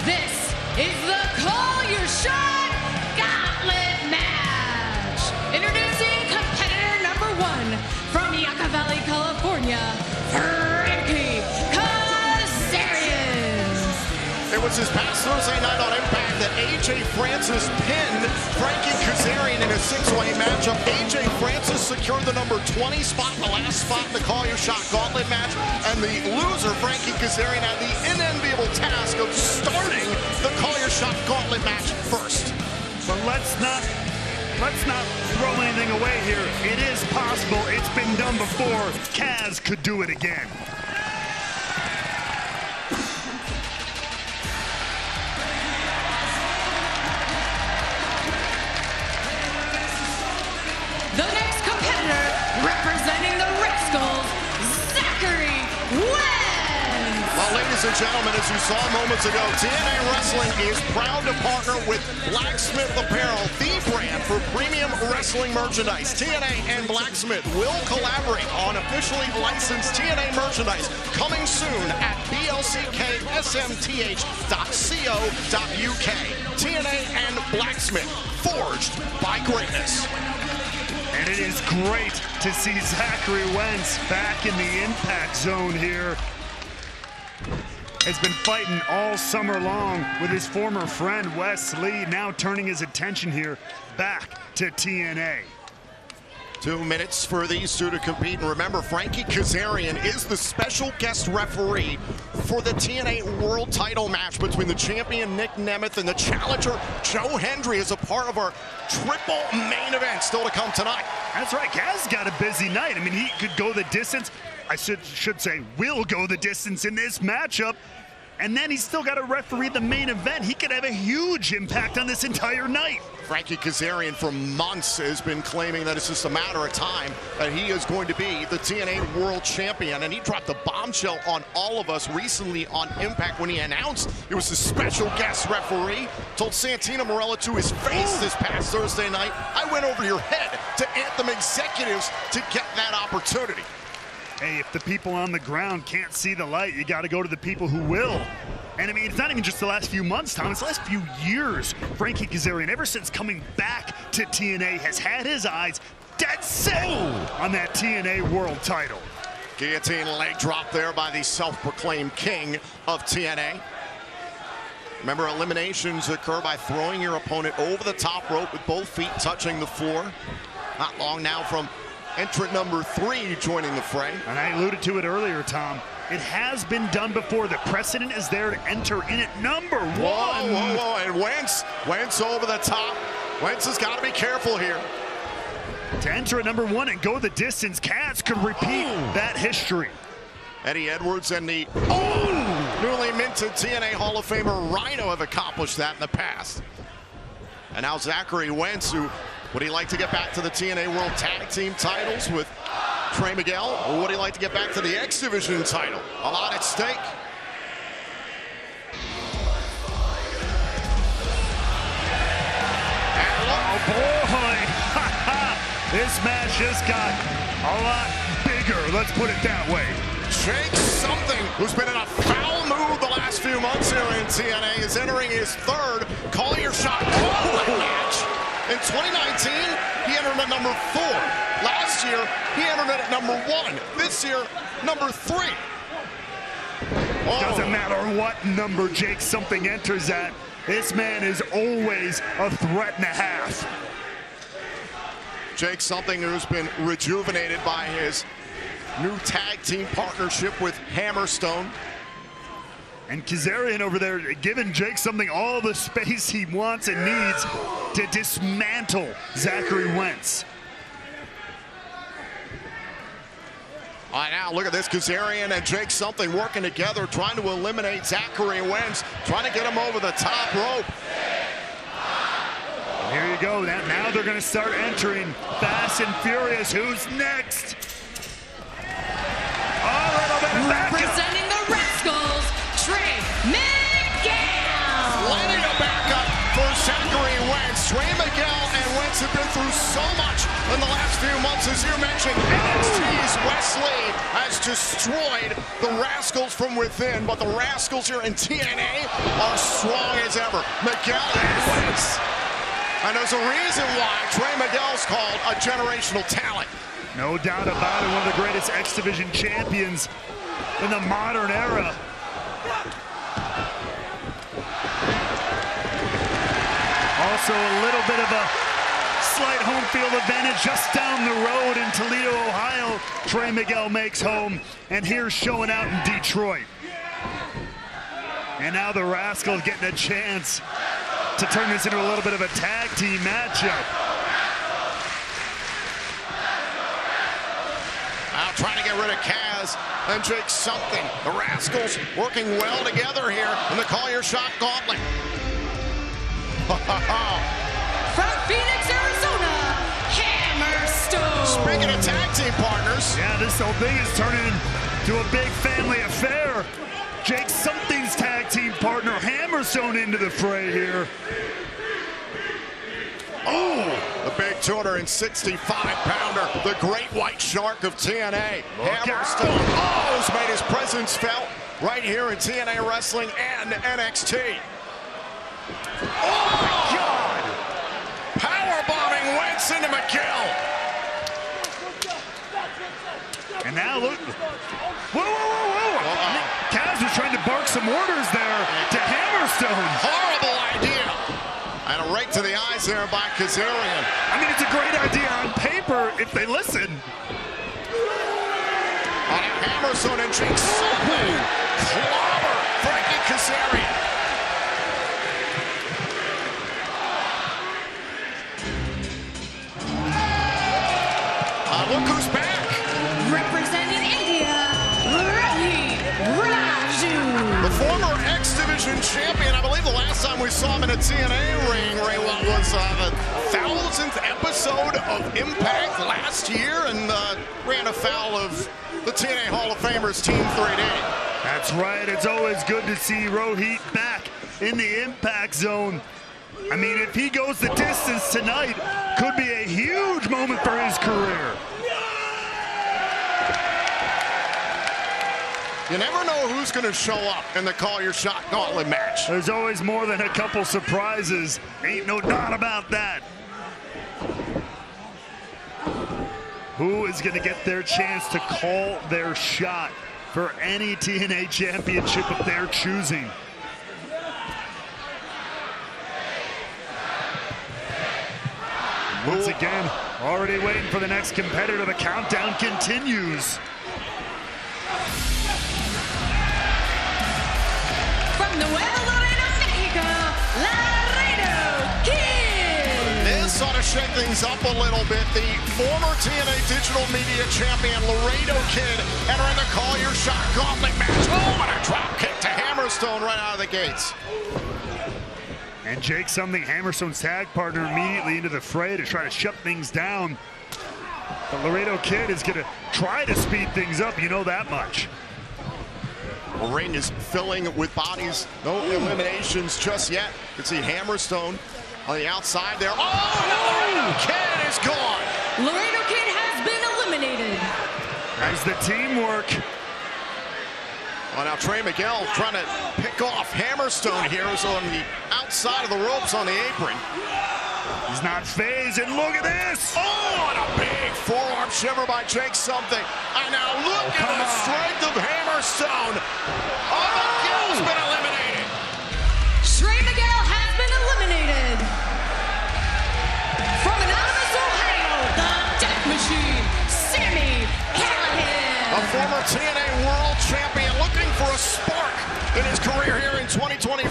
This is the Call Your Shot Gauntlet match. Introducing competitor number 1 from Yucca Valley, California, Frankie Kazarian. It was this past Thursday night on Impact that AJ Francis pinned Frankie Kazarian in a 6-way matchup. AJ Francis secured the number 20 spot, the last spot in the Call Your Shot Gauntlet match, and the loser, Frankie Kazarian, had the unenviable task of starting the Call Your Shot Gauntlet match first. But let's not throw anything away here. It is possible. It's been done before. Kaz could do it again. The next competitor, representing the Rascals, Zachary Wentz. Well, ladies and gentlemen, as you saw moments ago, TNA Wrestling is proud to partner with Blacksmith Apparel, the brand for premium wrestling merchandise. TNA and Blacksmith will collaborate on officially licensed TNA merchandise coming soon at blcksmth.co.uk. TNA and Blacksmith, forged by greatness. And it is great to see Zachary Wentz back in the impact zone here. Has been fighting all summer long with his former friend Wes Lee, now turning his attention here back to TNA. 2 minutes for these two to compete. And remember, Frankie Kazarian is the special guest referee for the TNA World Title match between the champion Nick Nemeth and the challenger Joe Hendry as a part of our triple main event still to come tonight. That's right, Kaz got a busy night. I mean, he could go the distance. I should say will go the distance in this matchup. And then he's still got to referee the main event. He could have a huge impact on this entire night. Frankie Kazarian for months has been claiming that it's just a matter of time that he is going to be the TNA World Champion. And he dropped a bombshell on all of us recently on Impact when he announced he was a special guest referee. Told Santino Marella to his face this past Thursday night, "I went over your head to Anthem executives to get that opportunity." Hey, if the people on the ground can't see the light, you got to go to the people who will. And I mean, it's not even just the last few months, Tom. It's the last few years. Frankie Kazarian, ever since coming back to TNA, has had his eyes dead set on that TNA World Title. Guillotine leg drop there by the self-proclaimed king of TNA. Remember, eliminations occur by throwing your opponent over the top rope with both feet touching the floor. Not long now from entrant number 3 joining the fray. And I alluded to it earlier, Tom. It has been done before. The precedent is there to enter in at number 1. Whoa, and Wentz over the top. Wentz has got to be careful here. To enter at number 1 and go the distance, Kaz could repeat that history. Eddie Edwards and the newly minted TNA Hall of Famer Rhino have accomplished that in the past. And now Zachary Wentz, who would he like to get back to the TNA World Tag Team titles with Trey Miguel, or would he like to get back to the X Division title? A lot at stake. Oh boy, this match just got a lot bigger, let's put it that way. Jake Something, who's been in a foul mood the last few months here in TNA, is entering his 3rd Call Your Shot Gauntlet match. In 2019, he entered at number 4. Last year, he entered at number 1. This year, number 3. Doesn't matter what number Jake Something enters at, this man is always a threat and a half. Jake Something, who's been rejuvenated by his new tag team partnership with Hammerstone. And Kazarian over there giving Jake Something all the space he wants and needs to dismantle Zachary Wentz. All right, now look at this. Kazarian and Jake Something working together, trying to eliminate Zachary Wentz, trying to get him over the top rope. And here you go. Now they're going to start entering fast and furious. Who's next? Representing the Rascals, Trey Miguel. Lining a backup for Giants have been through so much in the last few months. As you mentioned, NXT's Wesley has destroyed the Rascals from within, but the Rascals here in TNA are strong as ever. Miguel wins. And there's a reason why Trey Miguel's called a generational talent. No doubt about it, one of the greatest X Division champions in the modern era. Also a little bit of a slight home field advantage just down the road in Toledo, Ohio. Trey Miguel makes home, and here's showing out in Detroit. And now the Rascals getting a chance to turn this into a little bit of a tag team matchup. Now trying to get rid of Kaz and Jake something. The Rascals working well together here in the Call Your Shot Gauntlet. From Phoenix, Arizona, Hammerstone. Speaking of tag team partners. Yeah, this whole thing is turning into a big family affair. Jake Something's tag team partner, Hammerstone, into the fray here. Oh, the big 265-pounder, the great white shark of TNA. Hammerstone has made his presence felt right here in TNA Wrestling and NXT. Oh, my God! Powerbombing Wentz into McGill. And now look. Whoa. Kaz was trying to bark some orders there to Hammerstone. Horrible idea. And a right to the eyes there by Kazarian. I mean, it's a great idea on paper if they listen. On Hammerstone and Jake Something. Clobber Frankie Kazarian. Look who's back. Representing India, Raju. The former X Division champion. I believe the last time we saw him in a TNA ring, Ray, was the 1,000th episode of Impact last year, and ran afoul of the TNA Hall of Famers Team 3D. That's right. It's always good to see Rohit back in the Impact Zone. I mean, if he goes the distance tonight, could be a huge moment for his career. You never know who's going to show up in the Call Your Shot Gauntlet match. There's always more than a couple surprises. Ain't no doubt about that. Who is going to get their chance to call their shot for any TNA championship of their choosing? Once again, already waiting for the next competitor. The countdown continues. From Nuevo Laredo, Mexico, Laredo Kid. This ought to shake things up a little bit. The former TNA Digital Media Champion, Laredo Kid, entering the Call Your Shot Gauntlet match. Oh, and a drop kick to Hammerstone right out of the gates. And Jake Something, Hammerstone's tag partner, immediately into the fray to try to shut things down. The Laredo Kid is going to try to speed things up, you know that much. The ring is filling with bodies. No eliminations just yet. You can see Hammerstone on the outside there. Oh, no, Laredo Kid is gone. Laredo Kid has been eliminated. As the teamwork. Well, now Trey Miguel trying to pick off Hammerstone here. Is on the outside of the ropes on the apron. He's not phased, and look at this! Oh, and a big forearm shiver by Jake Something. And now look at the strength of Hammerstone. Oh, McGill's been eliminated. Trey Miguel has been eliminated. From Anonymous, Ohio, the Death Machine, Sami Callihan. A former TNA World Champion looking for a spark in his career here in 2024.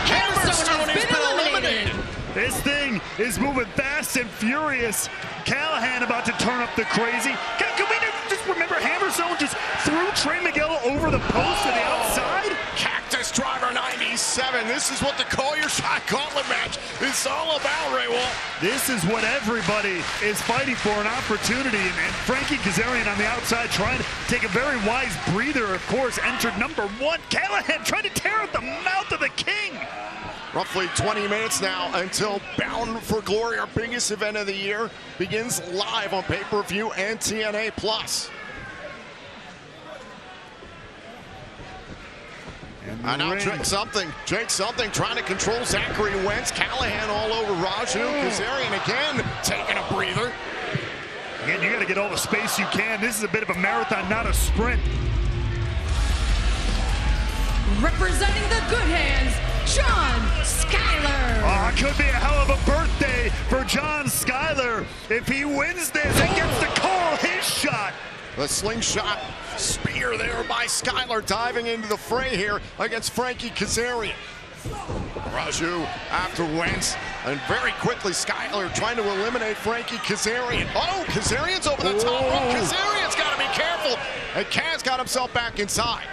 Hammerstone has been eliminated. This thing is moving fast and furious. Callahan about to turn up the crazy. Can we just remember Hammerstone just threw Trey Miguel over the post to the outside? Cactus Driver 97. This is what the Call Your Shot Gauntlet match is all about, Ray Wall. This is what everybody is fighting for, an opportunity. And Frankie Kazarian on the outside trying to take a very wise breather, of course, entered number one. Callahan trying to tear out the mouth of the king. Roughly 20 minutes now until Bound for Glory, our biggest event of the year, begins live on pay-per-view and TNA Plus. And now Jake Something trying to control Zachary Wentz. Callahan all over Raju. Kazarian again taking a breather. Again, you got to get all the space you can. This is a bit of a marathon, not a sprint. Representing the Good Hands, John Skyler. Oh, it could be a hell of a birthday for John Skyler if he wins this and gets to call his shot. The slingshot spear there by Skyler, diving into the fray here against Frankie Kazarian. Raju after Wentz, and very quickly Skyler trying to eliminate Frankie Kazarian. Oh, Kazarian's over the top rope. Kazarian's got to be careful, and Kaz got himself back inside.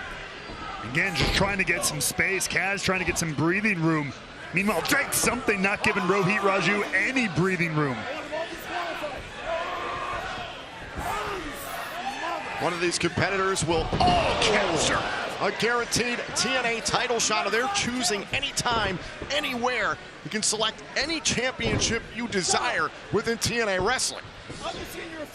Again, just trying to get some space. Kaz trying to get some breathing room. Meanwhile, Jake Something not giving Rohit Raju any breathing room. One of these competitors will capture a guaranteed TNA title shot of their choosing anytime, anywhere. You can select any championship you desire within TNA Wrestling.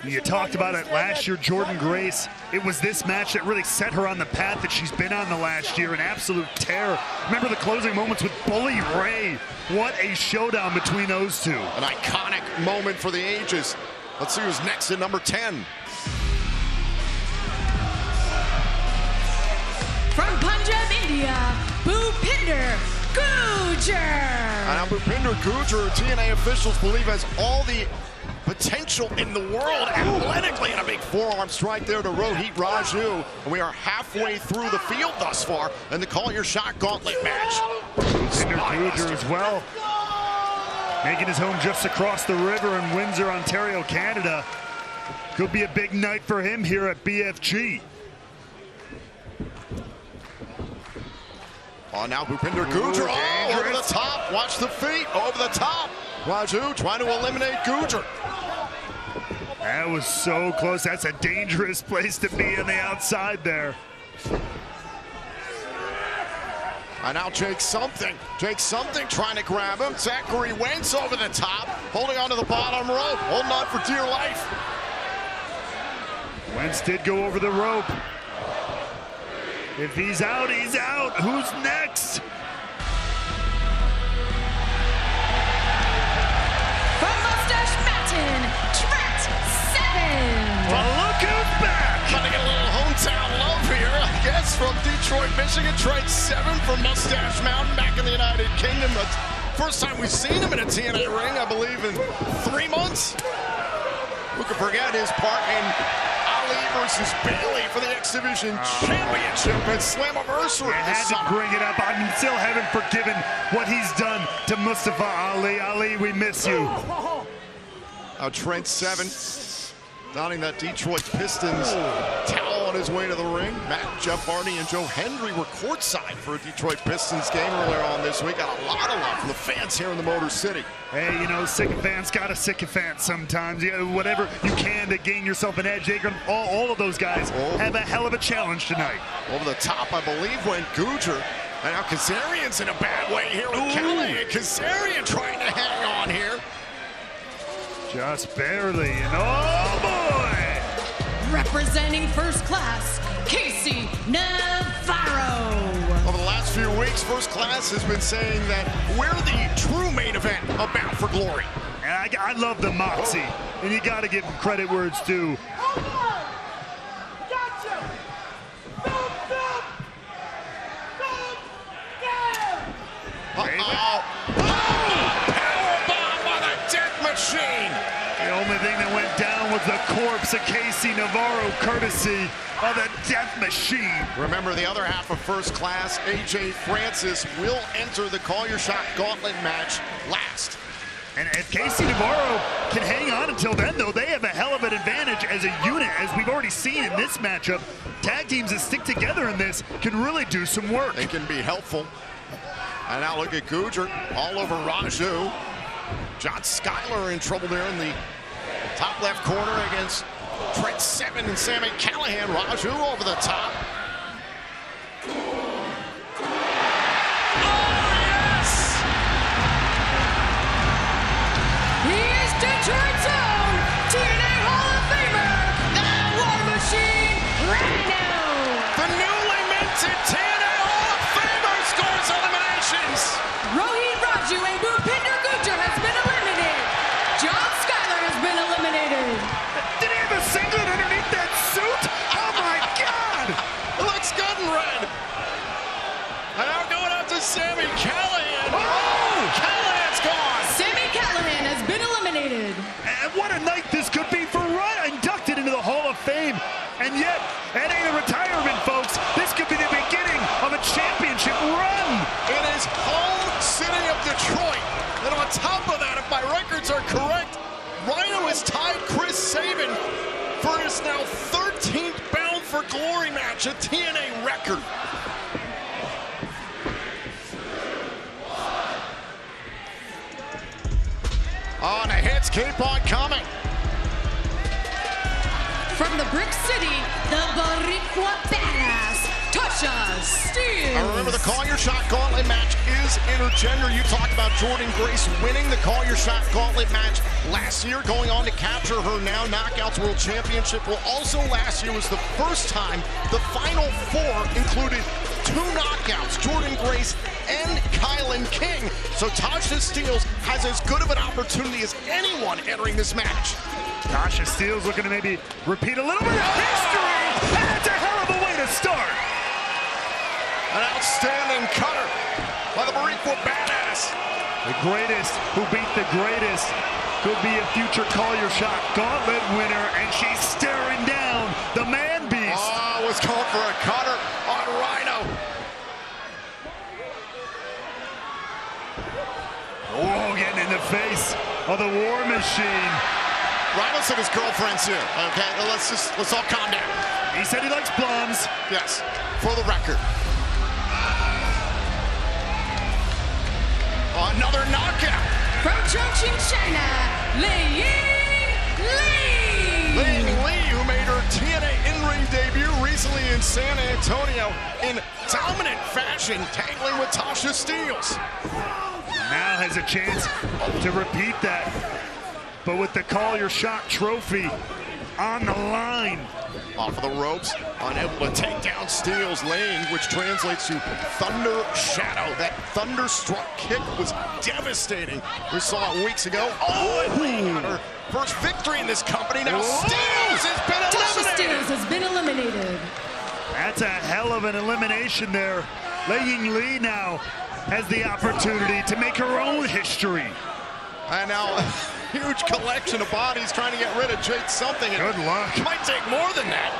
You talked about it last year, Jordan Grace. It was this match that really set her on the path that she's been on the last year, an absolute terror. Remember the closing moments with Bully Ray. What a showdown between those two. An iconic moment for the ages. Let's see who's next at number 10. From Punjab, India, Bhupinder Gujjar. And now Bhupinder Gujjar, TNA officials believe has all the potential in the world athletically, and a big forearm strike there to Rohit Raju. And we are halfway through the field thus far in the Call Your Shot Gauntlet match. Bhupinder Gujjar as well, making his home just across the river in Windsor, Ontario, Canada. Could be a big night for him here at BFG. Oh, now Bhupinder Gujjar over the top. Watch the feet over the top. Raju trying to eliminate Gujjar. That was so close. That's a dangerous place to be on the outside there. And now Jake Something trying to grab him. Zachary Wentz over the top, holding onto the bottom rope, holding on for dear life. Wentz did go over the rope. If he's out, he's out. Who's next? From Mustache Mountain, Trent Seven. Well, look who's back. Trying to get a little hometown love here, I guess, from Detroit, Michigan. Trent Seven from Mustache Mountain, back in the United Kingdom. But first time we've seen him in a TNA ring, I believe, in 3 months. Who could forget his part in Ali versus Bailey for the X Division Championship at Slammiversary. I had to bring it up. I still haven't forgiven what he's done to Mustafa Ali. Ali, we miss you. Now Trent Seven donning that Detroit Pistons towel on his way to the ring. Matt, Jeff Hardy, and Joe Hendry were courtside for a Detroit Pistons game earlier on this week. Got a lot of love from the fans here in the Motor City. Hey, you know, sycophants got a sycophant sometimes. You know, whatever you can to gain yourself an edge. All of those guys have a hell of a challenge tonight. Over the top, I believe, went Gujjar. And now Kazarian's in a bad way here with Callahan. Kazarian trying to hang on here. Just barely, and oh boy! Representing First Class, Casey Navarro. Over the last few weeks, First Class has been saying that we're the true main event of Bound for Glory. And I love the moxie, and you got to give them credit where it's due. The only thing that went down was the corpse of Casey Navarro, courtesy of the Death Machine. Remember, the other half of First Class, AJ Francis, will enter the Call Your Shot Gauntlet match last. And if Casey Navarro can hang on until then, though, they have a hell of an advantage as a unit, as we've already seen in this matchup. Tag teams that stick together in this can really do some work. They can be helpful. And now look at Gujjar all over Raju. John Skyler in trouble there in the top left corner against Trent Seven and Sami Callahan. Raju over the top. Oh, yes! Sami Callihan. Oh! Callahan's gone. Sami Callihan has been eliminated. And what a night this could be for Rhino, inducted into the Hall of Fame. And yet, it ain't a retirement, folks. This could be the beginning of a championship run. In his home city of Detroit. And on top of that, if my records are correct, Rhino has tied Chris Sabin for his now 13th Bound for Glory match, a TNA record. Oh, and the hits keep on coming. From the Brick City, the Boricua Badass, Tasha Steelz. I remember the Call Your Shot Gauntlet match is intergender. You talked about Jordynne Grace winning the Call Your Shot Gauntlet match last year, going on to capture her now Knockouts World Championship. Well, also last year was the first time the Final Four included 2 knockouts, Jordynne Grace and Kylan King. So Tasha Steelz has as good of an opportunity as anyone entering this match. Tasha Steelz looking to maybe repeat a little bit of history. That's a hell of a way to start. An outstanding cutter by the Boricua Badass. The greatest who beat the greatest could be a future Call Your Shot Gauntlet winner, and she's staring down the man beast. Oh, was going for a cutter on Rhino. Oh, getting in the face of the War Machine. Rhino said his girlfriend's here. Okay, let's all calm down. He said he likes blondes. Yes, for the record. Another knockout. From Chongqing, China, Li Ying Li. Li Ying Li, who made her TNA in-ring debut recently in San Antonio in dominant fashion, tangling with Tasha Steelz. Now has a chance to repeat that, but with the Call Your Shot trophy on the line. Off of the ropes, unable to take down Steelz, laying, which translates to Thunder Shadow. That thunderstruck kick was devastating. We saw it weeks ago. Oh, and Lee got her first victory in this company. Now Steelz has been eliminated. Tasha Steelz has been eliminated. That's a hell of an elimination there. Li Ying Li now has the opportunity to make her own history. And now a huge collection of bodies trying to get rid of Jake something. Good luck. It might take more than that.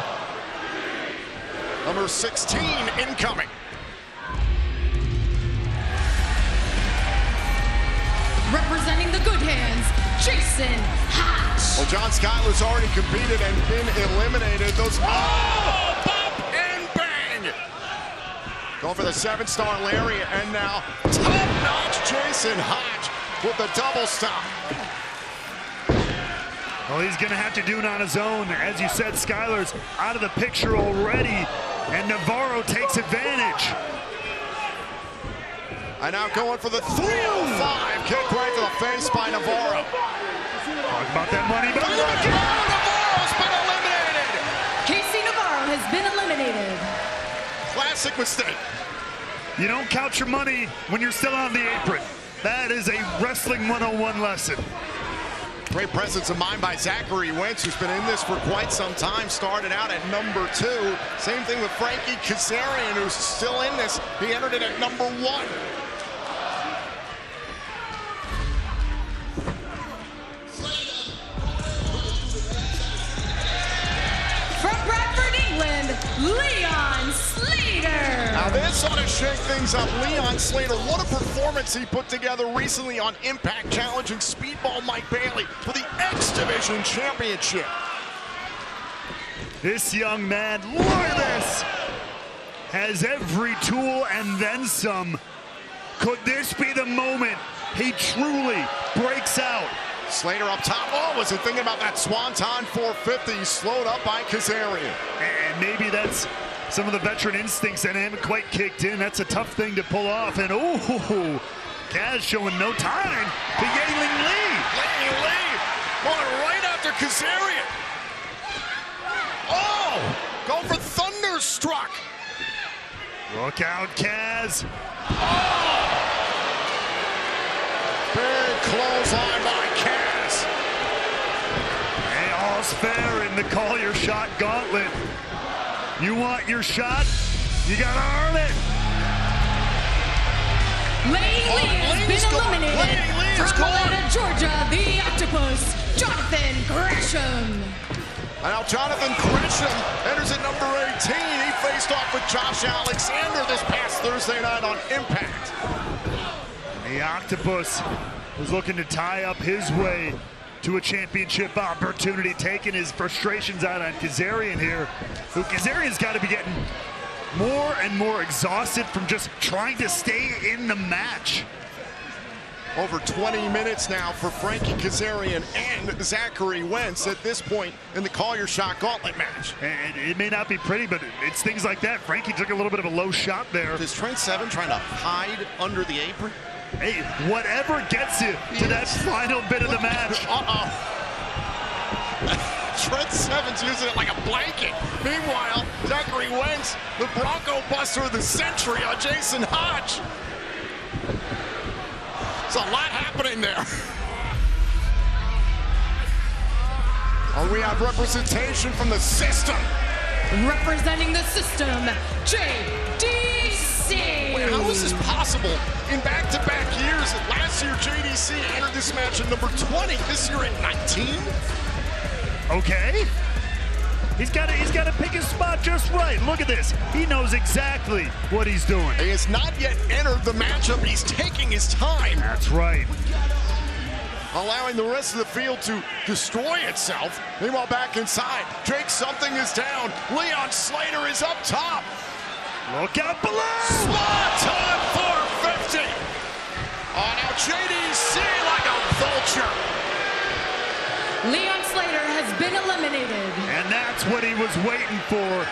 Number 16 incoming. Representing the Good Hands, Jason Hatch. Well, John Schuyler's already competed and been eliminated. Those bop and bang. Going for the 7-star lariat, and now top-notch Jason Hatch with the double stop. Well, he's going to have to do it on his own. As you said, Schuyler's out of the picture already, and Navarro takes advantage. And now going for the 305 kick right to the face by Navarro. Talk about that money, but Navarro's been eliminated. Casey Navarro has been eliminated. Classic mistake. You don't count your money when you're still on the apron. That is a wrestling 101 lesson. Great presence of mind by Zachary Wentz, who's been in this for quite some time. Started out at number 2. Same thing with Frankie Kazarian, who's still in this. He entered it at number 1. From Bradford, England, Leon Slater. Now this ought to shake things up. Leon Slater, what a performance he put together recently on Impact, challenging Speedball Mike Bailey for the X Division Championship. This young man, look at this, has every tool and then some. Could this be the moment he truly breaks out? Slater up top. Oh, wasn't thinking about that Swanton 450. Slowed up by Kazarian. And maybe that's some of the veteran instincts that haven't quite kicked in. That's a tough thing to pull off. And oh, Kaz showing no time to Yangling Lee. Yangling Lee going right after Kazarian. Oh, going for Thunderstruck. Look out, Kaz. Oh! Big clothesline by Kaz. Hey, all's fair in the Call Your Shot Gauntlet. You want your shot? You gotta earn it. Lee has been eliminated. From Atlanta, Georgia, the Octopus, Jonathan Gresham. Now Jonathan Gresham enters at number 18. He faced off with Josh Alexander this past Thursday night on Impact. The Octopus was looking to tie up his way to a championship opportunity, taking his frustrations out on Kazarian here. Who Kazarian's got to be getting more and more exhausted from just trying to stay in the match. Over 20 minutes now for Frankie Kazarian and Zachary Wentz at this point in the Call Your Shot Gauntlet match. And it may not be pretty, but it's things like that. Frankie took a little bit of a low shot there. Is Trent Seven trying to hide under the apron? Hey, whatever gets you to that final bit of the match. Trent Seven's using it like a blanket. Meanwhile, Zachary Wentz, the Bronco Buster of the century on Jason Hodge. There's a lot happening there. We have representation from the system. Representing the system, JDC. Wait, how is this possible? In back-to-back years, last year JDC entered this match at number 20, this year at 19? Okay. He's got to pick his spot just right. Look at this. He knows exactly what he's doing. He has not yet entered the matchup. He's taking his time. That's right. Allowing the rest of the field to destroy itself. Meanwhile, back inside, Jake Something is down. Leon Slater is up top. Look out below. Spot on 450. Now JDC like a vulture. Leon Slater has been eliminated. And that's what he was waiting for.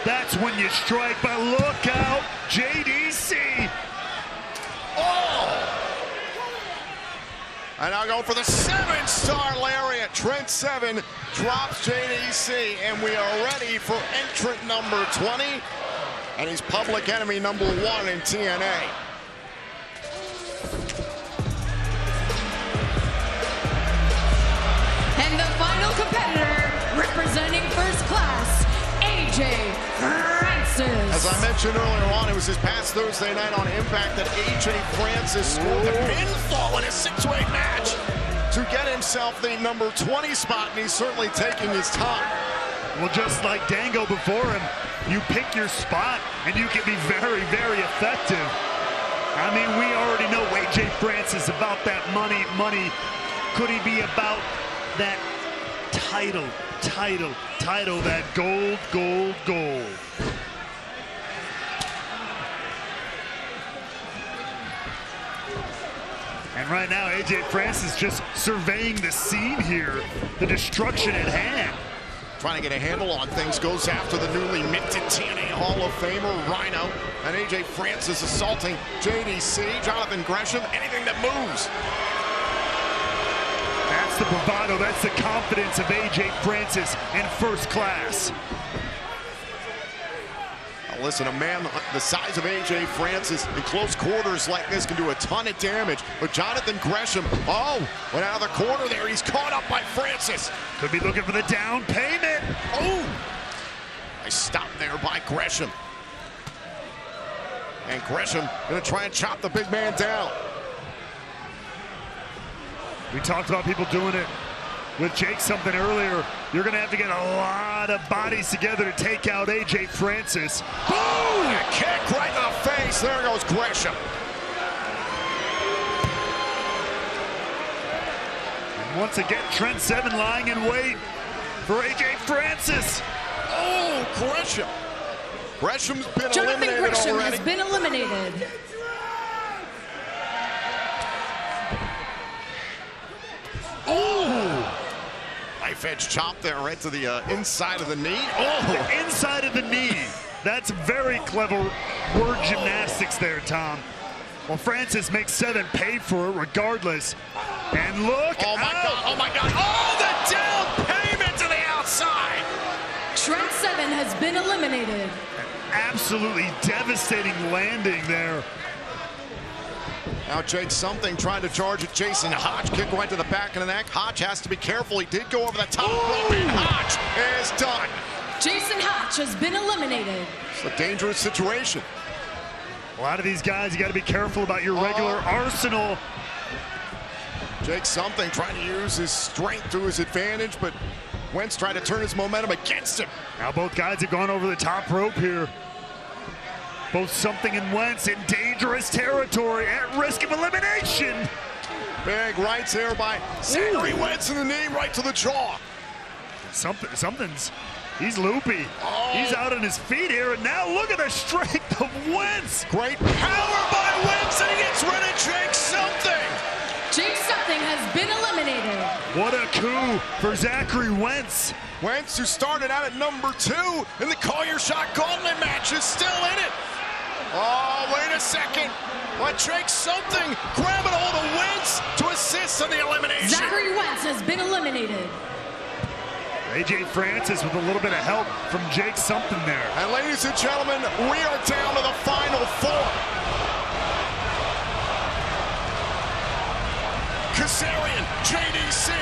That's when you strike, but look out, JDC. And now going for the 7-star lariat. Trent Seven drops JDC, and we are ready for entrant number 20. And he's public enemy number 1 in TNA. And the final competitor, representing First Class, AJ Francis. As I mentioned earlier on, it was his past Thursday night on Impact that AJ Francis scored the pinfall in a 6-way match to get himself the number 20 spot, and he's certainly taking his time. Well, just like Dango before him, you pick your spot and you can be very, very effective. I mean, we already know AJ Francis about that money. Could he be about that title, that gold. And right now, AJ Francis just surveying the scene here, the destruction at hand. Trying to get a handle on things, goes after the newly minted TNA Hall of Famer, Rhino, and AJ Francis assaulting JDC, Jonathan Gresham, anything that moves. That's the bravado, that's the confidence of AJ Francis in First Class. Now listen, a man the size of AJ Francis in close quarters like this can do a ton of damage, but Jonathan Gresham, went out of the corner there. He's caught up by Francis. Could be looking for the down payment. Nice stop there by Gresham. And Gresham gonna try and chop the big man down. We talked about people doing it with Jake Something earlier. You're going to have to get a lot of bodies together to take out AJ Francis. Boom! A kick right in the face. There goes Gresham. And once again, Trent Seven lying in wait for AJ Francis. Gresham. Gresham's been Jonathan eliminated Gresham already. has been eliminated. Knife edge chop there right to the inside of the knee. The inside of the knee. That's very clever word gymnastics there, Tom. Well, Francis makes Seven pay for it regardless. And look Oh my God. The down payment to the outside. Trent Seven has been eliminated. An absolutely devastating landing there. Now Jake Something trying to charge at Jason Hodge. Kick right to the back of the neck. Hodge has to be careful. He did go over the top rope, and Hodge is done. Jason Hodge has been eliminated. It's a dangerous situation. A lot of these guys, you got to be careful about your regular arsenal. Jake Something trying to use his strength to his advantage, but Wentz trying to turn his momentum against him. Now both guys have gone over the top rope here. Both Something and Wentz in dangerous territory, at risk of elimination. Big rights there by Zachary Wentz in the knee, right to the jaw. Something's, he's loopy. He's out on his feet here, and now look at the strength of Wentz. Great power by Wentz, and he gets rid of Jake Something. Jake Something has been eliminated. What a coup for Zachary Wentz. Wentz, who started out at number 2 in the Call Your Shot Gauntlet match, is still in it. Oh, wait a second. But Jake Something grabbing hold of Wentz to assist in the elimination. Zachary Wentz has been eliminated. AJ Francis with a little bit of help from Jake Something there. And ladies and gentlemen, we are down to the final 4. Kazarian, JDC,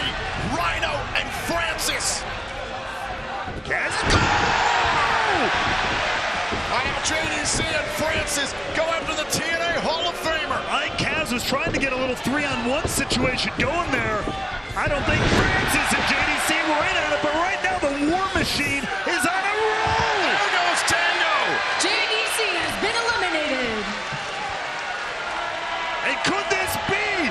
Rhino, and Francis. Yes. Now JDC and Francis go after the TNA Hall of Famer. I think Kaz was trying to get a little 3-on-1 situation going there. I don't think Francis and JDC were in on it, but right now the War Machine is on a roll. There goes Tango. JDC has been eliminated. And could this be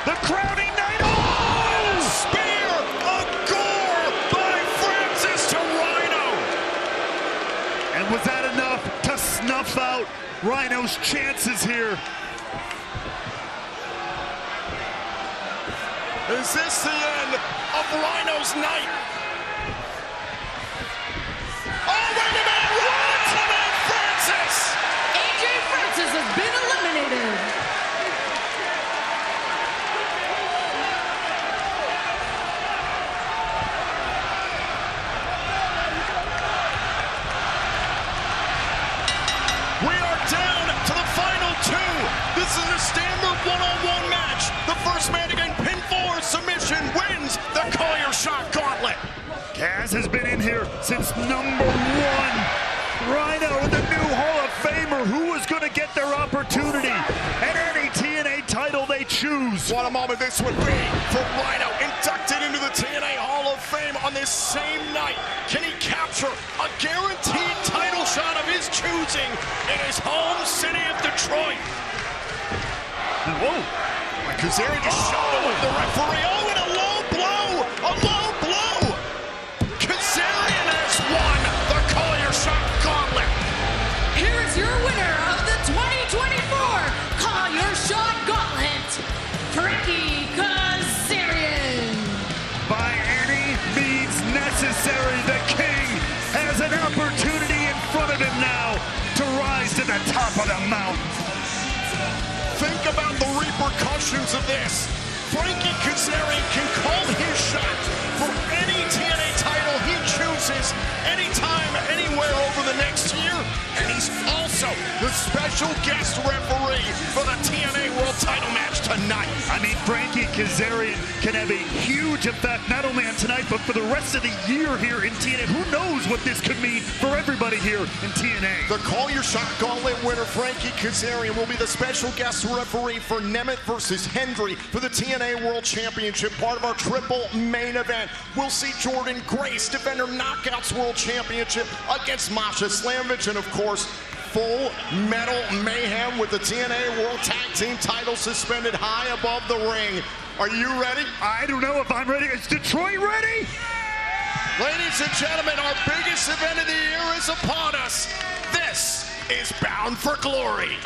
the crowning night? Oh! Spear of Gore by Francis to Rhino. And was that enough to snuff out Rhino's chances here? Is this the end of Rhino's night? Oh, wait a minute! What? Francis! AJ Francis has been eliminated. We are down to the final 2. This is a standard one-on-one match. The first man to gain pinfall or submission wins the Call Your Shot Gauntlet. Kaz has been in here since number 1. Rhino, the new Hall of Famer, who is going to get their opportunity at any TNA title they choose. What a moment this would be for Rhino, inducted into the TNA Hall of Fame on this same night. Can he capture a guaranteed title shot of his choosing in his home city of Detroit? Whoa. Kazarian just shoved away the referee. Oh, and a low blow! A low blow! Kazarian has won the Call Your Shot Gauntlet. Here is your winner of the 2024 Call Your Shot Gauntlet, Frankie Kazarian. By any means necessary, the King has an opportunity in front of him now to rise to the top of the mountain. Think about the repercussions of this. Frankie Kazarian can call his shot for any TNA title he chooses, anytime, anywhere over the next year. And he's also the special guest referee for the TNA World Title match tonight. I mean, Frankie Kazarian can have a huge effect, not only on tonight, but for the rest of the year here in TNA. Who knows what this could mean for everybody here in TNA. The Call Your Shot Gauntlet winner, Frankie Kazarian, will be the special guest referee for Nemeth versus Hendry for the TNA World Championship, part of our triple main event. We'll see Jordan Grace defend her Knockouts World Championship against Masha Slamovich, and of course, Full Metal Mayhem with the TNA World Tag Team title suspended high above the ring. Are you ready? I don't know if I'm ready. Is Detroit ready? Ladies and gentlemen, our biggest event of the year is upon us. This is Bound for Glory.